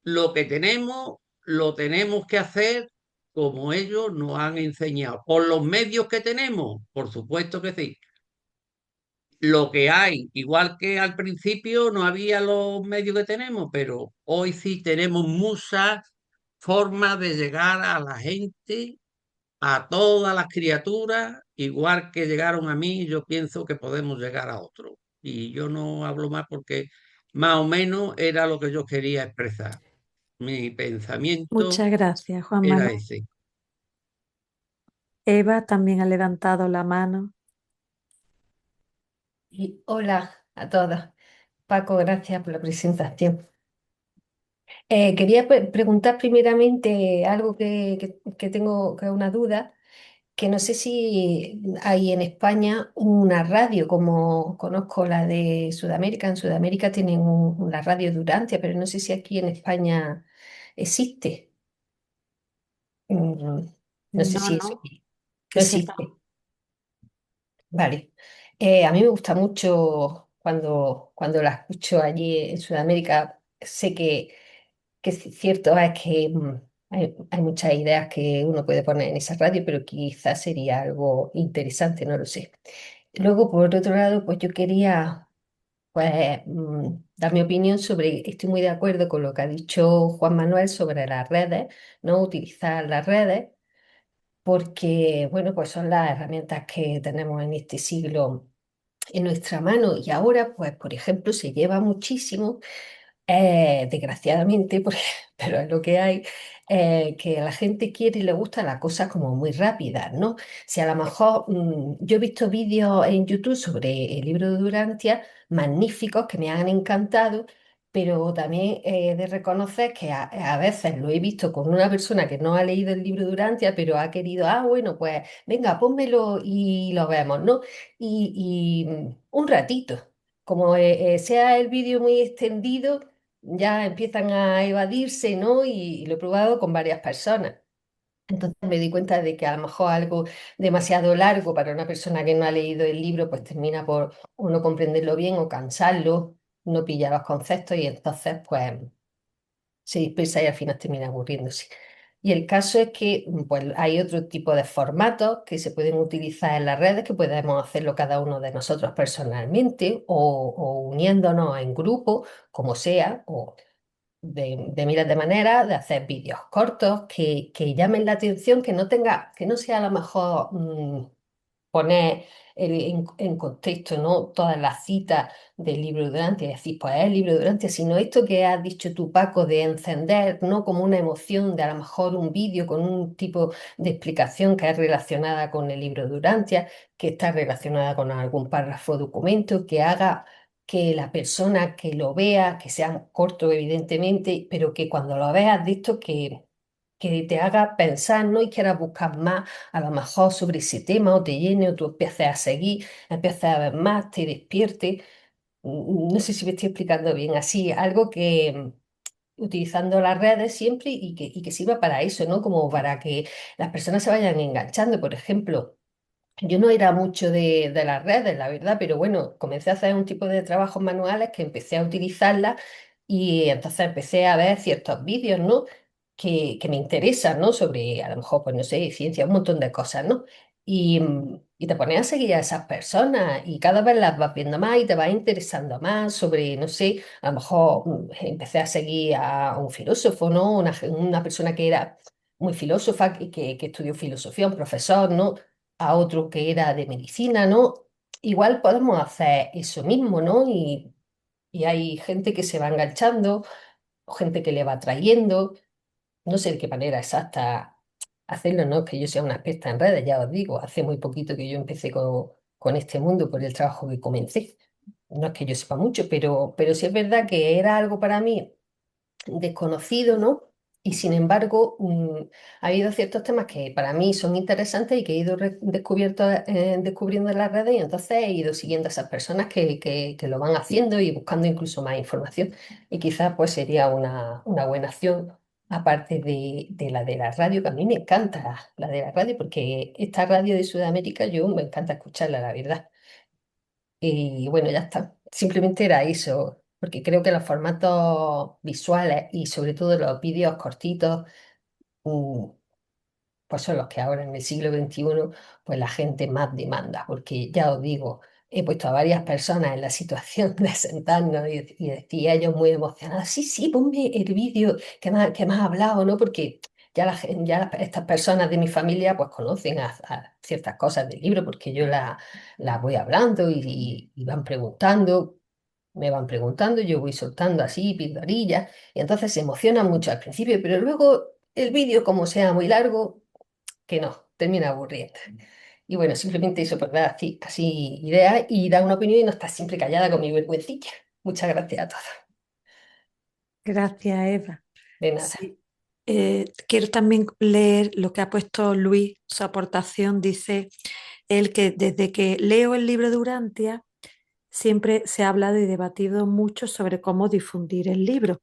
lo que tenemos, lo tenemos que hacer como ellos nos han enseñado. Por los medios que tenemos, por supuesto que sí. Lo que hay, igual que al principio no había los medios que tenemos, pero hoy sí tenemos muchas formas de llegar a la gente, a todas las criaturas, igual que llegaron a mí, yo pienso que podemos llegar a otros. Y yo no hablo más porque más o menos era lo que yo quería expresar. Mi pensamiento Muchas gracias, Juan era Manuel. ese. Eva también ha levantado la mano. Y hola a todos. Paco, gracias por la presentación. Quería preguntar primeramente algo que tengo que es una duda, que no sé si hay en España una radio como conozco la de Sudamérica. En Sudamérica tienen la radio Durantia, pero no sé si aquí en España existe. Mm, No sé No, si eso no, que no sepa. existe. Vale. A mí me gusta mucho cuando la escucho allí en Sudamérica. Sé que es cierto es que hay muchas ideas que uno puede poner en esa radio, pero quizás sería algo interesante, no lo sé. Luego, por otro lado, pues yo quería pues, dar mi opinión sobre, estoy muy de acuerdo con lo que ha dicho Juan Manuel sobre las redes, no utilizar las redes, porque, bueno, pues son las herramientas que tenemos en este siglo en nuestra mano y ahora, pues, por ejemplo, se lleva muchísimo desgraciadamente, pero es lo que hay, que la gente quiere y le gusta las cosas como muy rápidas, ¿no? Si a lo mejor yo he visto vídeos en YouTube sobre el libro de Durantia, magníficos, que me han encantado, pero también he de reconocer que a veces lo he visto con una persona que no ha leído el libro de Durantia, pero ha querido, bueno, pues venga, pónmelo y lo vemos, ¿no? Y un ratito. Como sea el vídeo muy extendido, ya empiezan a evadirse, ¿no? Y lo he probado con varias personas. Entonces me di cuenta de que a lo mejor algo demasiado largo para una persona que no ha leído el libro, pues termina por o no comprenderlo bien o cansarlo, no pilla los conceptos y entonces pues se dispersa y al final termina aburriéndose. Y el caso es que pues, hay otro tipo de formatos que se pueden utilizar en las redes, que podemos hacerlo cada uno de nosotros personalmente o uniéndonos en grupo, como sea, o de miles de maneras, de hacer vídeos cortos que llamen la atención, que no sea a lo mejor poner en contexto, ¿no? Todas las citas del libro de Durantia y decir, pues es el libro de Durantia, sino esto que has dicho tú, Paco, de encender, ¿no? Como una emoción de a lo mejor un vídeo con un tipo de explicación que es relacionada con el libro de Durantia, que está relacionada con algún párrafo o documento, que haga que la persona que lo vea, que sea corto evidentemente, pero que cuando lo veas, visto que te haga pensar, ¿no? Y quieras buscar más, a lo mejor sobre ese tema, o te llene, o tú empieces a seguir, empieces a ver más, te despierte. No sé si me estoy explicando bien, así, algo que utilizando las redes siempre y que sirva para eso, ¿no? Como para que las personas se vayan enganchando, por ejemplo. Yo no era mucho de las redes, la verdad, pero bueno, comencé a hacer un tipo de trabajos manuales que empecé a utilizarlas y entonces empecé a ver ciertos vídeos, ¿no? Que me interesan, ¿no? Sobre, a lo mejor, pues no sé, ciencia, un montón de cosas, ¿no? Y te pones a seguir a esas personas y cada vez las vas viendo más y te vas interesando más sobre, no sé, a lo mejor empecé a seguir a un filósofo, ¿no? Una persona que era muy filósofa, que estudió filosofía, un profesor, ¿no? A otro que era de medicina, ¿no? Igual podemos hacer eso mismo, ¿no? Y hay gente que se va enganchando, o gente que le va trayendo, no sé de qué manera exacta hacerlo, no es que yo sea una experta en redes, ya os digo, hace muy poquito que yo empecé con este mundo por el trabajo que comencé. No es que yo sepa mucho, pero sí es verdad que era algo para mí desconocido, ¿no? Y sin embargo, ha habido ciertos temas que para mí son interesantes y que he ido descubriendo en las redes y entonces he ido siguiendo a esas personas que lo van haciendo y buscando incluso más información. Y quizás pues sería una buena acción, aparte de la radio, que a mí me encanta la de la radio, porque esta radio de Sudamérica yo me encanta escucharla, la verdad. Y bueno, ya está. Simplemente era eso, porque creo que los formatos visuales y sobre todo los vídeos cortitos, mm, pues son los que ahora en el siglo XXI, pues la gente más demanda, porque ya os digo, he puesto a varias personas en la situación de sentarnos y decía ellos muy emocionados, sí, sí, ponme el vídeo que me has hablado, ¿no? Porque estas personas de mi familia pues conocen a ciertas cosas del libro, porque yo las voy hablando y van preguntando. Me van preguntando, yo voy soltando así, pildorillas, y entonces se emocionan mucho al principio, pero luego el vídeo, como sea muy largo, que no, termina aburriendo. Y bueno, simplemente eso, pues dar así ideas y dar una opinión y no estar siempre callada con mi vergüencilla. Muchas gracias a todos. Gracias, Eva. De nada. Sí. Quiero también leer lo que ha puesto Luis, su aportación. Dice él que desde que leo el libro de Urantia, siempre se ha hablado y debatido mucho sobre cómo difundir el libro.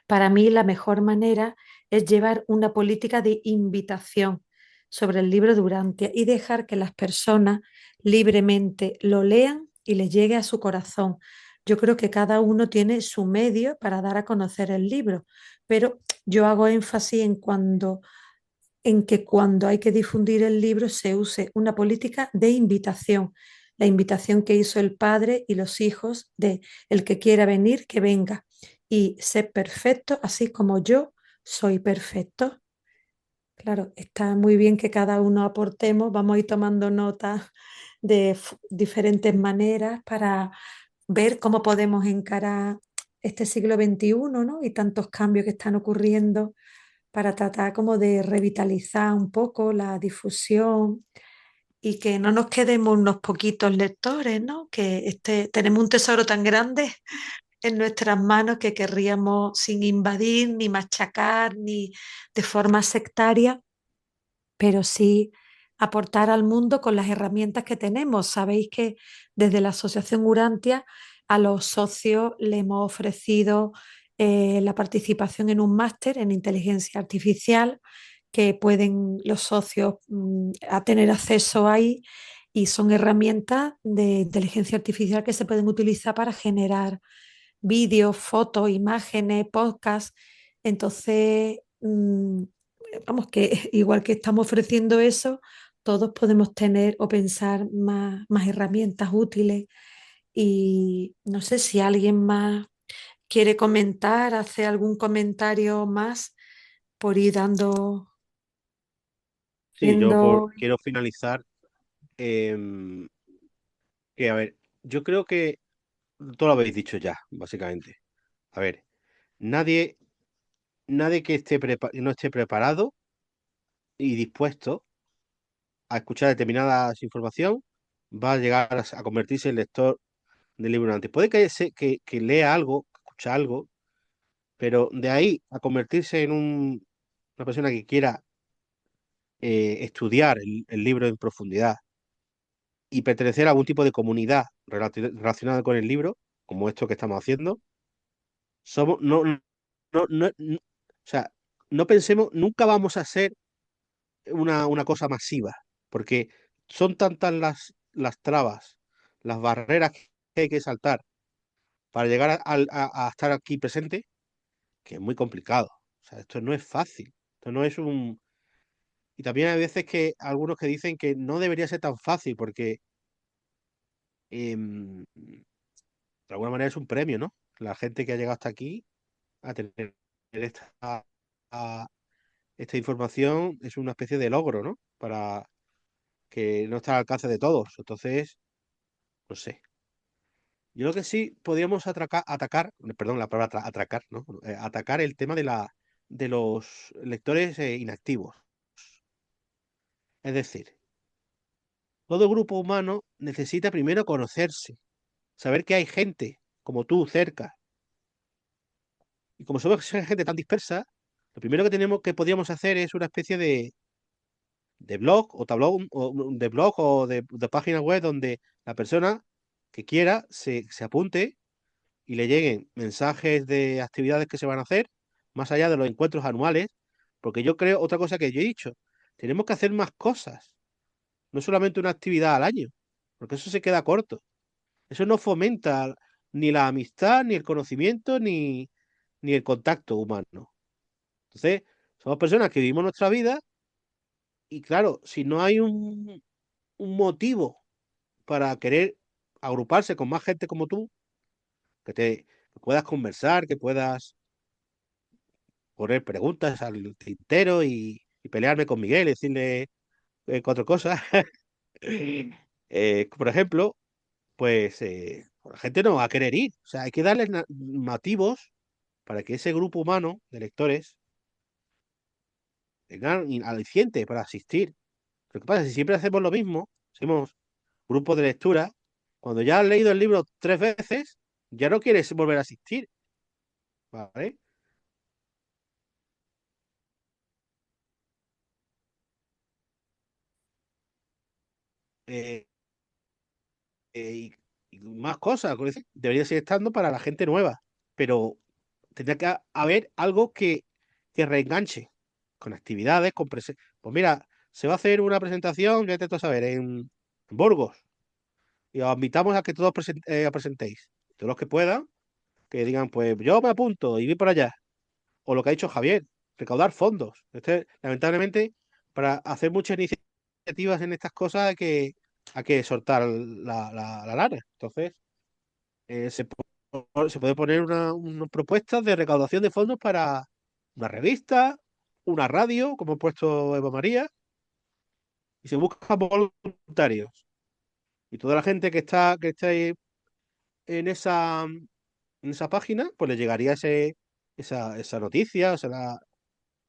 Para mí, la mejor manera es llevar una política de invitación sobre el libro de Urantia y dejar que las personas libremente lo lean y les llegue a su corazón. Yo creo que cada uno tiene su medio para dar a conocer el libro, pero yo hago énfasis en que cuando hay que difundir el libro se use una política de invitación, la invitación que hizo el padre y los hijos de el que quiera venir, que venga y ser perfecto, así como yo soy perfecto. Claro, está muy bien que cada uno aportemos, vamos a ir tomando nota de diferentes maneras para ver cómo podemos encarar este siglo XXI, ¿no? Y tantos cambios que están ocurriendo para tratar como de revitalizar un poco la difusión y que no nos quedemos unos poquitos lectores, ¿no? Que tenemos un tesoro tan grande en nuestras manos que querríamos sin invadir, ni machacar, ni de forma sectaria, pero sí aportar al mundo con las herramientas que tenemos. Sabéis que desde la Asociación Urantia a los socios le hemos ofrecido la participación en un máster en inteligencia artificial que pueden los socios a tener acceso ahí y son herramientas de inteligencia artificial que se pueden utilizar para generar vídeos, fotos, imágenes, podcasts. Entonces, vamos, que igual que estamos ofreciendo eso, todos podemos tener o pensar más herramientas útiles. Y no sé si alguien más quiere comentar, hacer algún comentario más por ir dando, Sí, viendo. quiero finalizar em, que, a ver, yo creo que todo lo habéis dicho ya, básicamente. A ver, nadie, nadie que no esté preparado y dispuesto a escuchar determinadas información va a llegar a convertirse en lector del libro antes. Puede que lea algo, que escucha algo, pero de ahí a convertirse en una persona que quiera estudiar el libro en profundidad y pertenecer a algún tipo de comunidad relacionada con el libro, como esto que estamos haciendo, somos, o sea, no pensemos, nunca vamos a ser una cosa masiva, porque son tantas las trabas, las barreras que hay que saltar para llegar a estar aquí presente, que es muy complicado. O sea, esto no es fácil. Esto no es un... Y también hay veces que algunos que dicen que no debería ser tan fácil, porque de alguna manera es un premio, ¿no? La gente que ha llegado hasta aquí a tener esta, a- esta información es una especie de logro, ¿no? Para que no está al alcance de todos. Entonces, no sé. Yo creo que sí podríamos atacar, perdón, la palabra atracar, ¿no? Atacar el tema de los lectores inactivos. Es decir, todo grupo humano necesita primero conocerse, saber que hay gente como tú cerca. Y como somos gente tan dispersa, lo primero que podríamos hacer es una especie de blog o tablón o de página web donde la persona que quiera se apunte y le lleguen mensajes de actividades que se van a hacer, más allá de los encuentros anuales, porque yo creo, otra cosa que yo he dicho, tenemos que hacer más cosas, no solamente una actividad al año, porque eso se queda corto. Eso no fomenta ni la amistad, ni el conocimiento, ni el contacto humano. Entonces, somos personas que vivimos nuestra vida y claro, si no hay un motivo para querer agruparse con más gente como tú, que puedas conversar, que puedas poner preguntas al tintero y pelearme con Miguel y decirle cuatro cosas. Por ejemplo, pues la gente no va a querer ir. O sea, hay que darles motivos para que ese grupo humano de lectores tengan aliciente para asistir. Lo que pasa es que si siempre hacemos lo mismo, hacemos grupos de lectura, cuando ya has leído el libro tres veces, ya no quieres volver a asistir, ¿vale? Eh, y más cosas, quiero decir, debería seguir estando para la gente nueva, pero tendría que haber algo que reenganche con actividades, pues mira, se va a hacer una presentación, ya te a saber, en Burgos, y os invitamos a que todos presentéis, todos los que puedan, que digan, pues yo me apunto y voy por allá, o lo que ha dicho Javier, recaudar fondos. Lamentablemente, para hacer muchas iniciativas en estas cosas hay que soltar la lana. Entonces, se puede poner una propuesta de recaudación de fondos para una revista, una radio, como ha puesto Eva María, y se buscan voluntarios. Y toda la gente que está ahí en esa página, pues le llegaría esa noticia,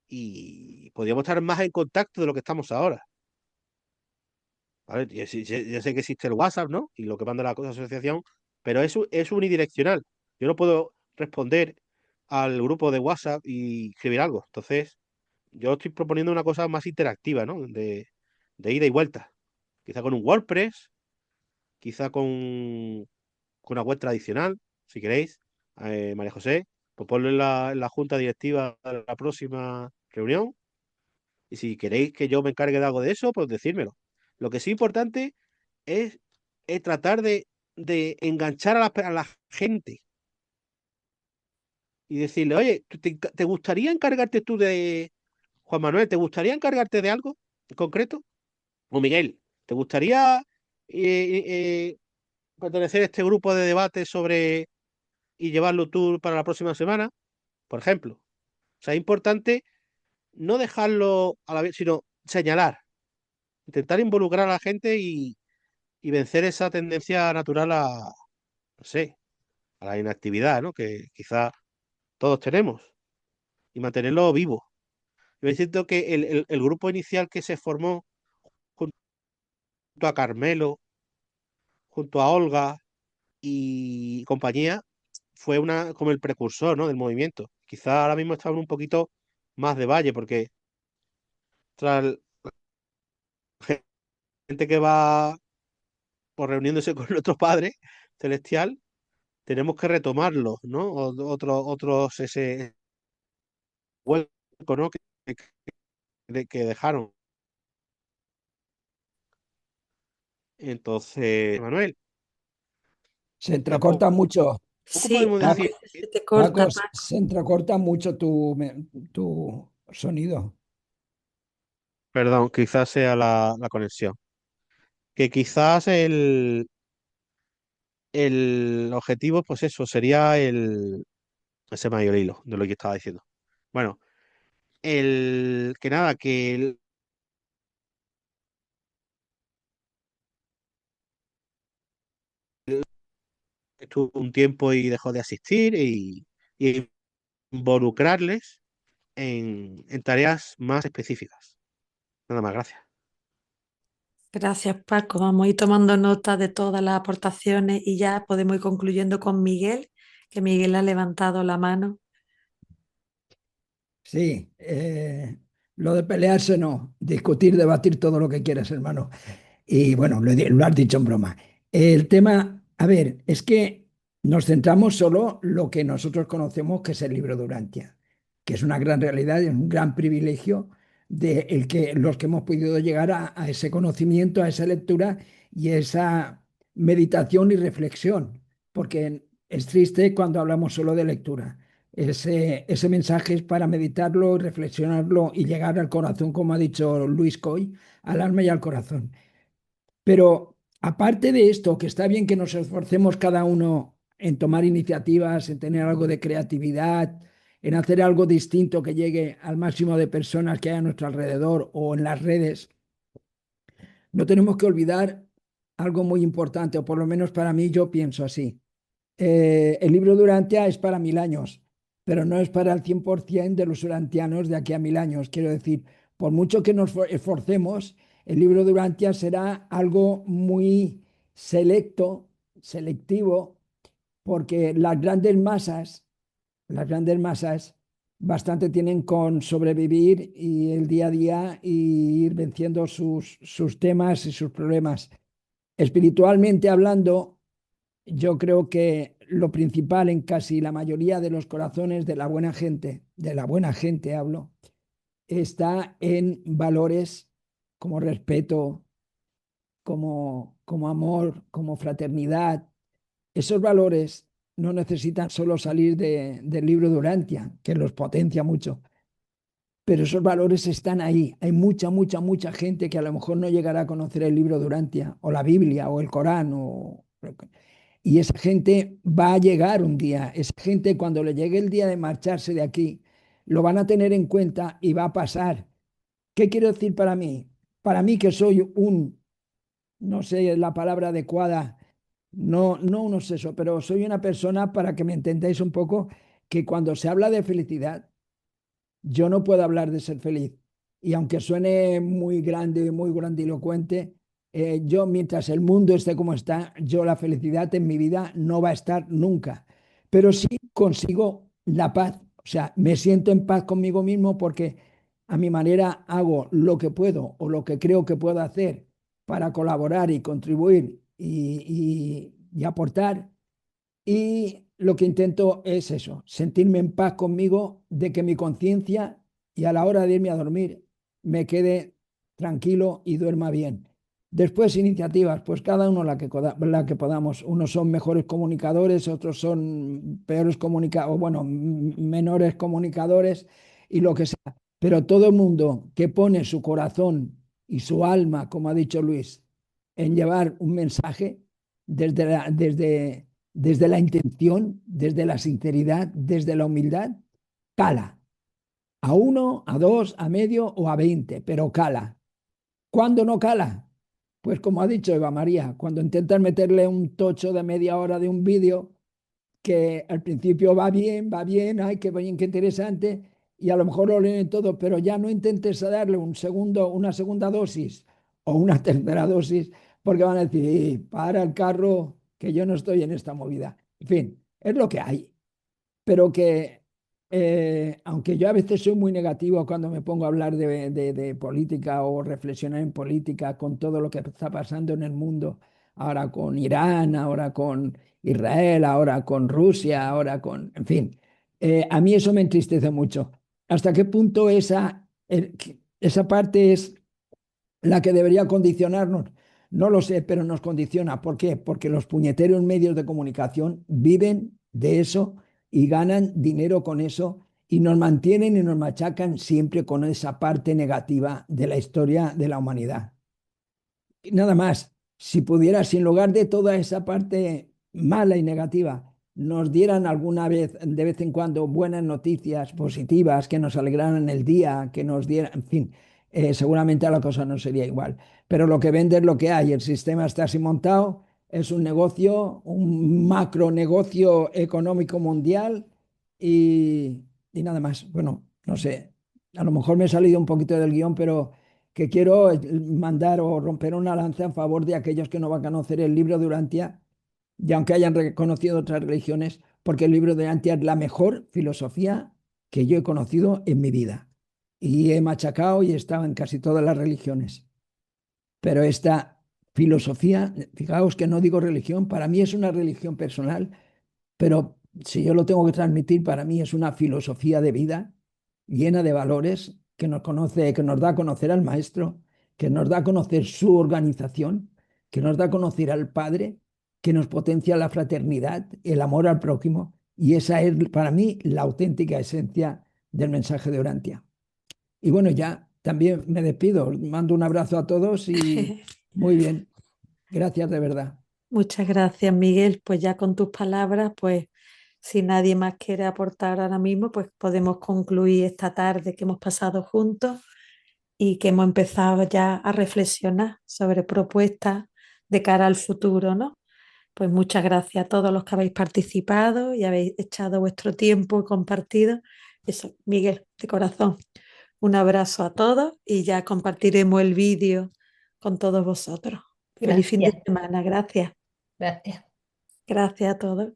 y podríamos estar más en contacto de lo que estamos ahora. ¿Vale? Ya sé que existe el WhatsApp, ¿no? Y lo que manda la asociación, pero eso es unidireccional. Yo no puedo responder al grupo de WhatsApp y escribir algo. Entonces, yo estoy proponiendo una cosa más interactiva, ¿no? De ida y vuelta. Quizá con un WordPress, quizá con una web tradicional, si queréis, María José, pues ponlo en la junta directiva de la próxima reunión. Y si queréis que yo me encargue de algo de eso, pues decírmelo. Lo que sí es importante es, es tratar de enganchar a la gente y decirle, oye, ¿te gustaría encargarte tú de, Juan Manuel, ¿te gustaría encargarte de algo en concreto? O Miguel, ¿te gustaría pertenecer a este grupo de debate y llevarlo tú para la próxima semana? Por ejemplo. O sea, es importante no dejarlo a la vez, sino señalar, intentar involucrar a la gente y vencer esa tendencia natural no sé, a la inactividad, ¿no? Que quizá todos tenemos y mantenerlo vivo. Yo siento que el grupo inicial que se formó junto a Carmelo, junto a Olga y compañía, fue como el precursor, ¿no? Del movimiento. Quizá ahora mismo estamos un poquito más de valle, porque tras gente que va por reuniéndose con nuestro Padre Celestial, tenemos que retomarlo, ¿no? Otros ese hueco, ¿no? Que dejaron. Entonces, Manuel, Se ¿cómo entrecorta mucho, Sí, podemos a Paco, decir? veces se te corta, Paco, Paco. se entrecorta mucho tu sonido. Perdón, quizás sea la conexión. Que quizás el objetivo, pues eso, sería ese mayor hilo de lo que estaba diciendo. Bueno, que nada, que estuvo un tiempo y dejó de asistir y involucrarles en tareas más específicas. Nada más, gracias. Gracias, Paco. Vamos a ir tomando nota de todas las aportaciones y ya podemos ir concluyendo con Miguel, que Miguel ha levantado la mano. Sí, lo de pelearse no, discutir, debatir todo lo que quieras, hermano. Y bueno, lo has dicho en broma. El tema, a ver, es que nos centramos solo lo que nosotros conocemos que es el libro de Urantia, que es una gran realidad y es un gran privilegio de los que hemos podido llegar a ese conocimiento, a esa lectura y esa meditación y reflexión, porque es triste cuando hablamos solo de lectura. Ese mensaje es para meditarlo, reflexionarlo y llegar al corazón, como ha dicho Luis Coy, al alma y al corazón. Pero aparte de esto, que está bien que nos esforcemos cada uno en tomar iniciativas, en tener algo de creatividad, en hacer algo distinto que llegue al máximo de personas que hay a nuestro alrededor o en las redes, no tenemos que olvidar algo muy importante, o por lo menos para mí yo pienso así. El libro de Urantia es para 1000 años, pero no es para el 100% de los urantianos de aquí a 1000 años. Quiero decir, por mucho que nos esforcemos, el libro de Urantia será algo muy selectivo, porque las grandes masas bastante tienen con sobrevivir y el día a día y ir venciendo sus temas y sus problemas. Espiritualmente hablando, yo creo que lo principal en casi la mayoría de los corazones de la buena gente hablo, está en valores como respeto, como amor, como fraternidad. Esos valores no necesitan solo salir del libro de Urantia, que los potencia mucho, pero esos valores están ahí. Hay mucha gente que a lo mejor no llegará a conocer el libro de Urantia, o la Biblia, o el Corán, y esa gente va a llegar un día. Esa gente, cuando le llegue el día de marcharse de aquí, lo van a tener en cuenta y va a pasar. ¿Qué quiero decir para mí? Para mí que soy no sé la palabra adecuada, no un obseso, pero soy una persona, para que me entendáis un poco, que cuando se habla de felicidad, yo no puedo hablar de ser feliz. Y aunque suene muy grande, muy grandilocuente, yo mientras el mundo esté como está, yo la felicidad en mi vida no va a estar nunca. Pero sí consigo la paz. O sea, me siento en paz conmigo mismo porque a mi manera hago lo que puedo o lo que creo que puedo hacer para colaborar y contribuir y aportar. Y lo que intento es eso, sentirme en paz conmigo, de que mi conciencia y a la hora de irme a dormir me quede tranquilo y duerma bien. Después iniciativas, pues cada uno la que podamos. Unos son mejores comunicadores, otros son peores comunicadores, o bueno, menores comunicadores y lo que sea. Pero todo el mundo que pone su corazón y su alma, como ha dicho Luis, en llevar un mensaje desde la intención, desde la sinceridad, desde la humildad, cala. A uno, a dos, a medio o a 20, pero cala. ¿Cuándo no cala? Pues como ha dicho Eva María, cuando intentas meterle un tocho de media hora de un vídeo que al principio va bien, ay, qué bien, qué interesante, y a lo mejor lo leen todo, pero ya no intentes darle una segunda dosis o una tercera dosis, porque van a decir, para el carro, que yo no estoy en esta movida". En fin, es lo que hay, pero que aunque yo a veces soy muy negativo cuando me pongo a hablar de política o reflexionar en política con todo lo que está pasando en el mundo, ahora con Irán, ahora con Israel, ahora con Rusia, ahora con... En fin, a mí eso me entristece mucho. ¿Hasta qué punto esa parte es la que debería condicionarnos? No lo sé, pero nos condiciona. ¿Por qué? Porque los puñeteros medios de comunicación viven de eso y ganan dinero con eso y nos mantienen y nos machacan siempre con esa parte negativa de la historia de la humanidad. Y nada más, si pudiera, si en lugar de toda esa parte mala y negativa, nos dieran alguna vez, de vez en cuando, buenas noticias positivas que nos alegraran el día, que nos dieran, en fin, seguramente la cosa no sería igual. Pero lo que vende es lo que hay, el sistema está así montado, es un negocio, un macro negocio económico mundial y nada más. Bueno, no sé, a lo mejor me he salido un poquito del guión, pero que quiero mandar o romper una lanza en favor de aquellos que no van a conocer el libro de Urantia, y aunque hayan reconocido otras religiones, porque el libro de Urantia es la mejor filosofía que yo he conocido en mi vida. Y he machacado y he estado en casi todas las religiones. Pero esta filosofía, fijaos que no digo religión, para mí es una religión personal, pero si yo lo tengo que transmitir, para mí es una filosofía de vida llena de valores que nos conoce, que nos da a conocer al maestro, que nos da a conocer su organización, que nos da a conocer al Padre, que nos potencia la fraternidad, el amor al prójimo, y esa es para mí la auténtica esencia del mensaje de Urantia. Y bueno, ya también me despido, mando un abrazo a todos y muy bien, gracias de verdad. Muchas gracias, Miguel. Pues ya con tus palabras, pues si nadie más quiere aportar ahora mismo, pues podemos concluir esta tarde que hemos pasado juntos y que hemos empezado ya a reflexionar sobre propuestas de cara al futuro, ¿no? Pues muchas gracias a todos los que habéis participado y habéis echado vuestro tiempo y compartido. Eso, Miguel, de corazón. Un abrazo a todos y ya compartiremos el vídeo con todos vosotros. Feliz fin de Gracias, semana. Gracias. gracias. Gracias a todos.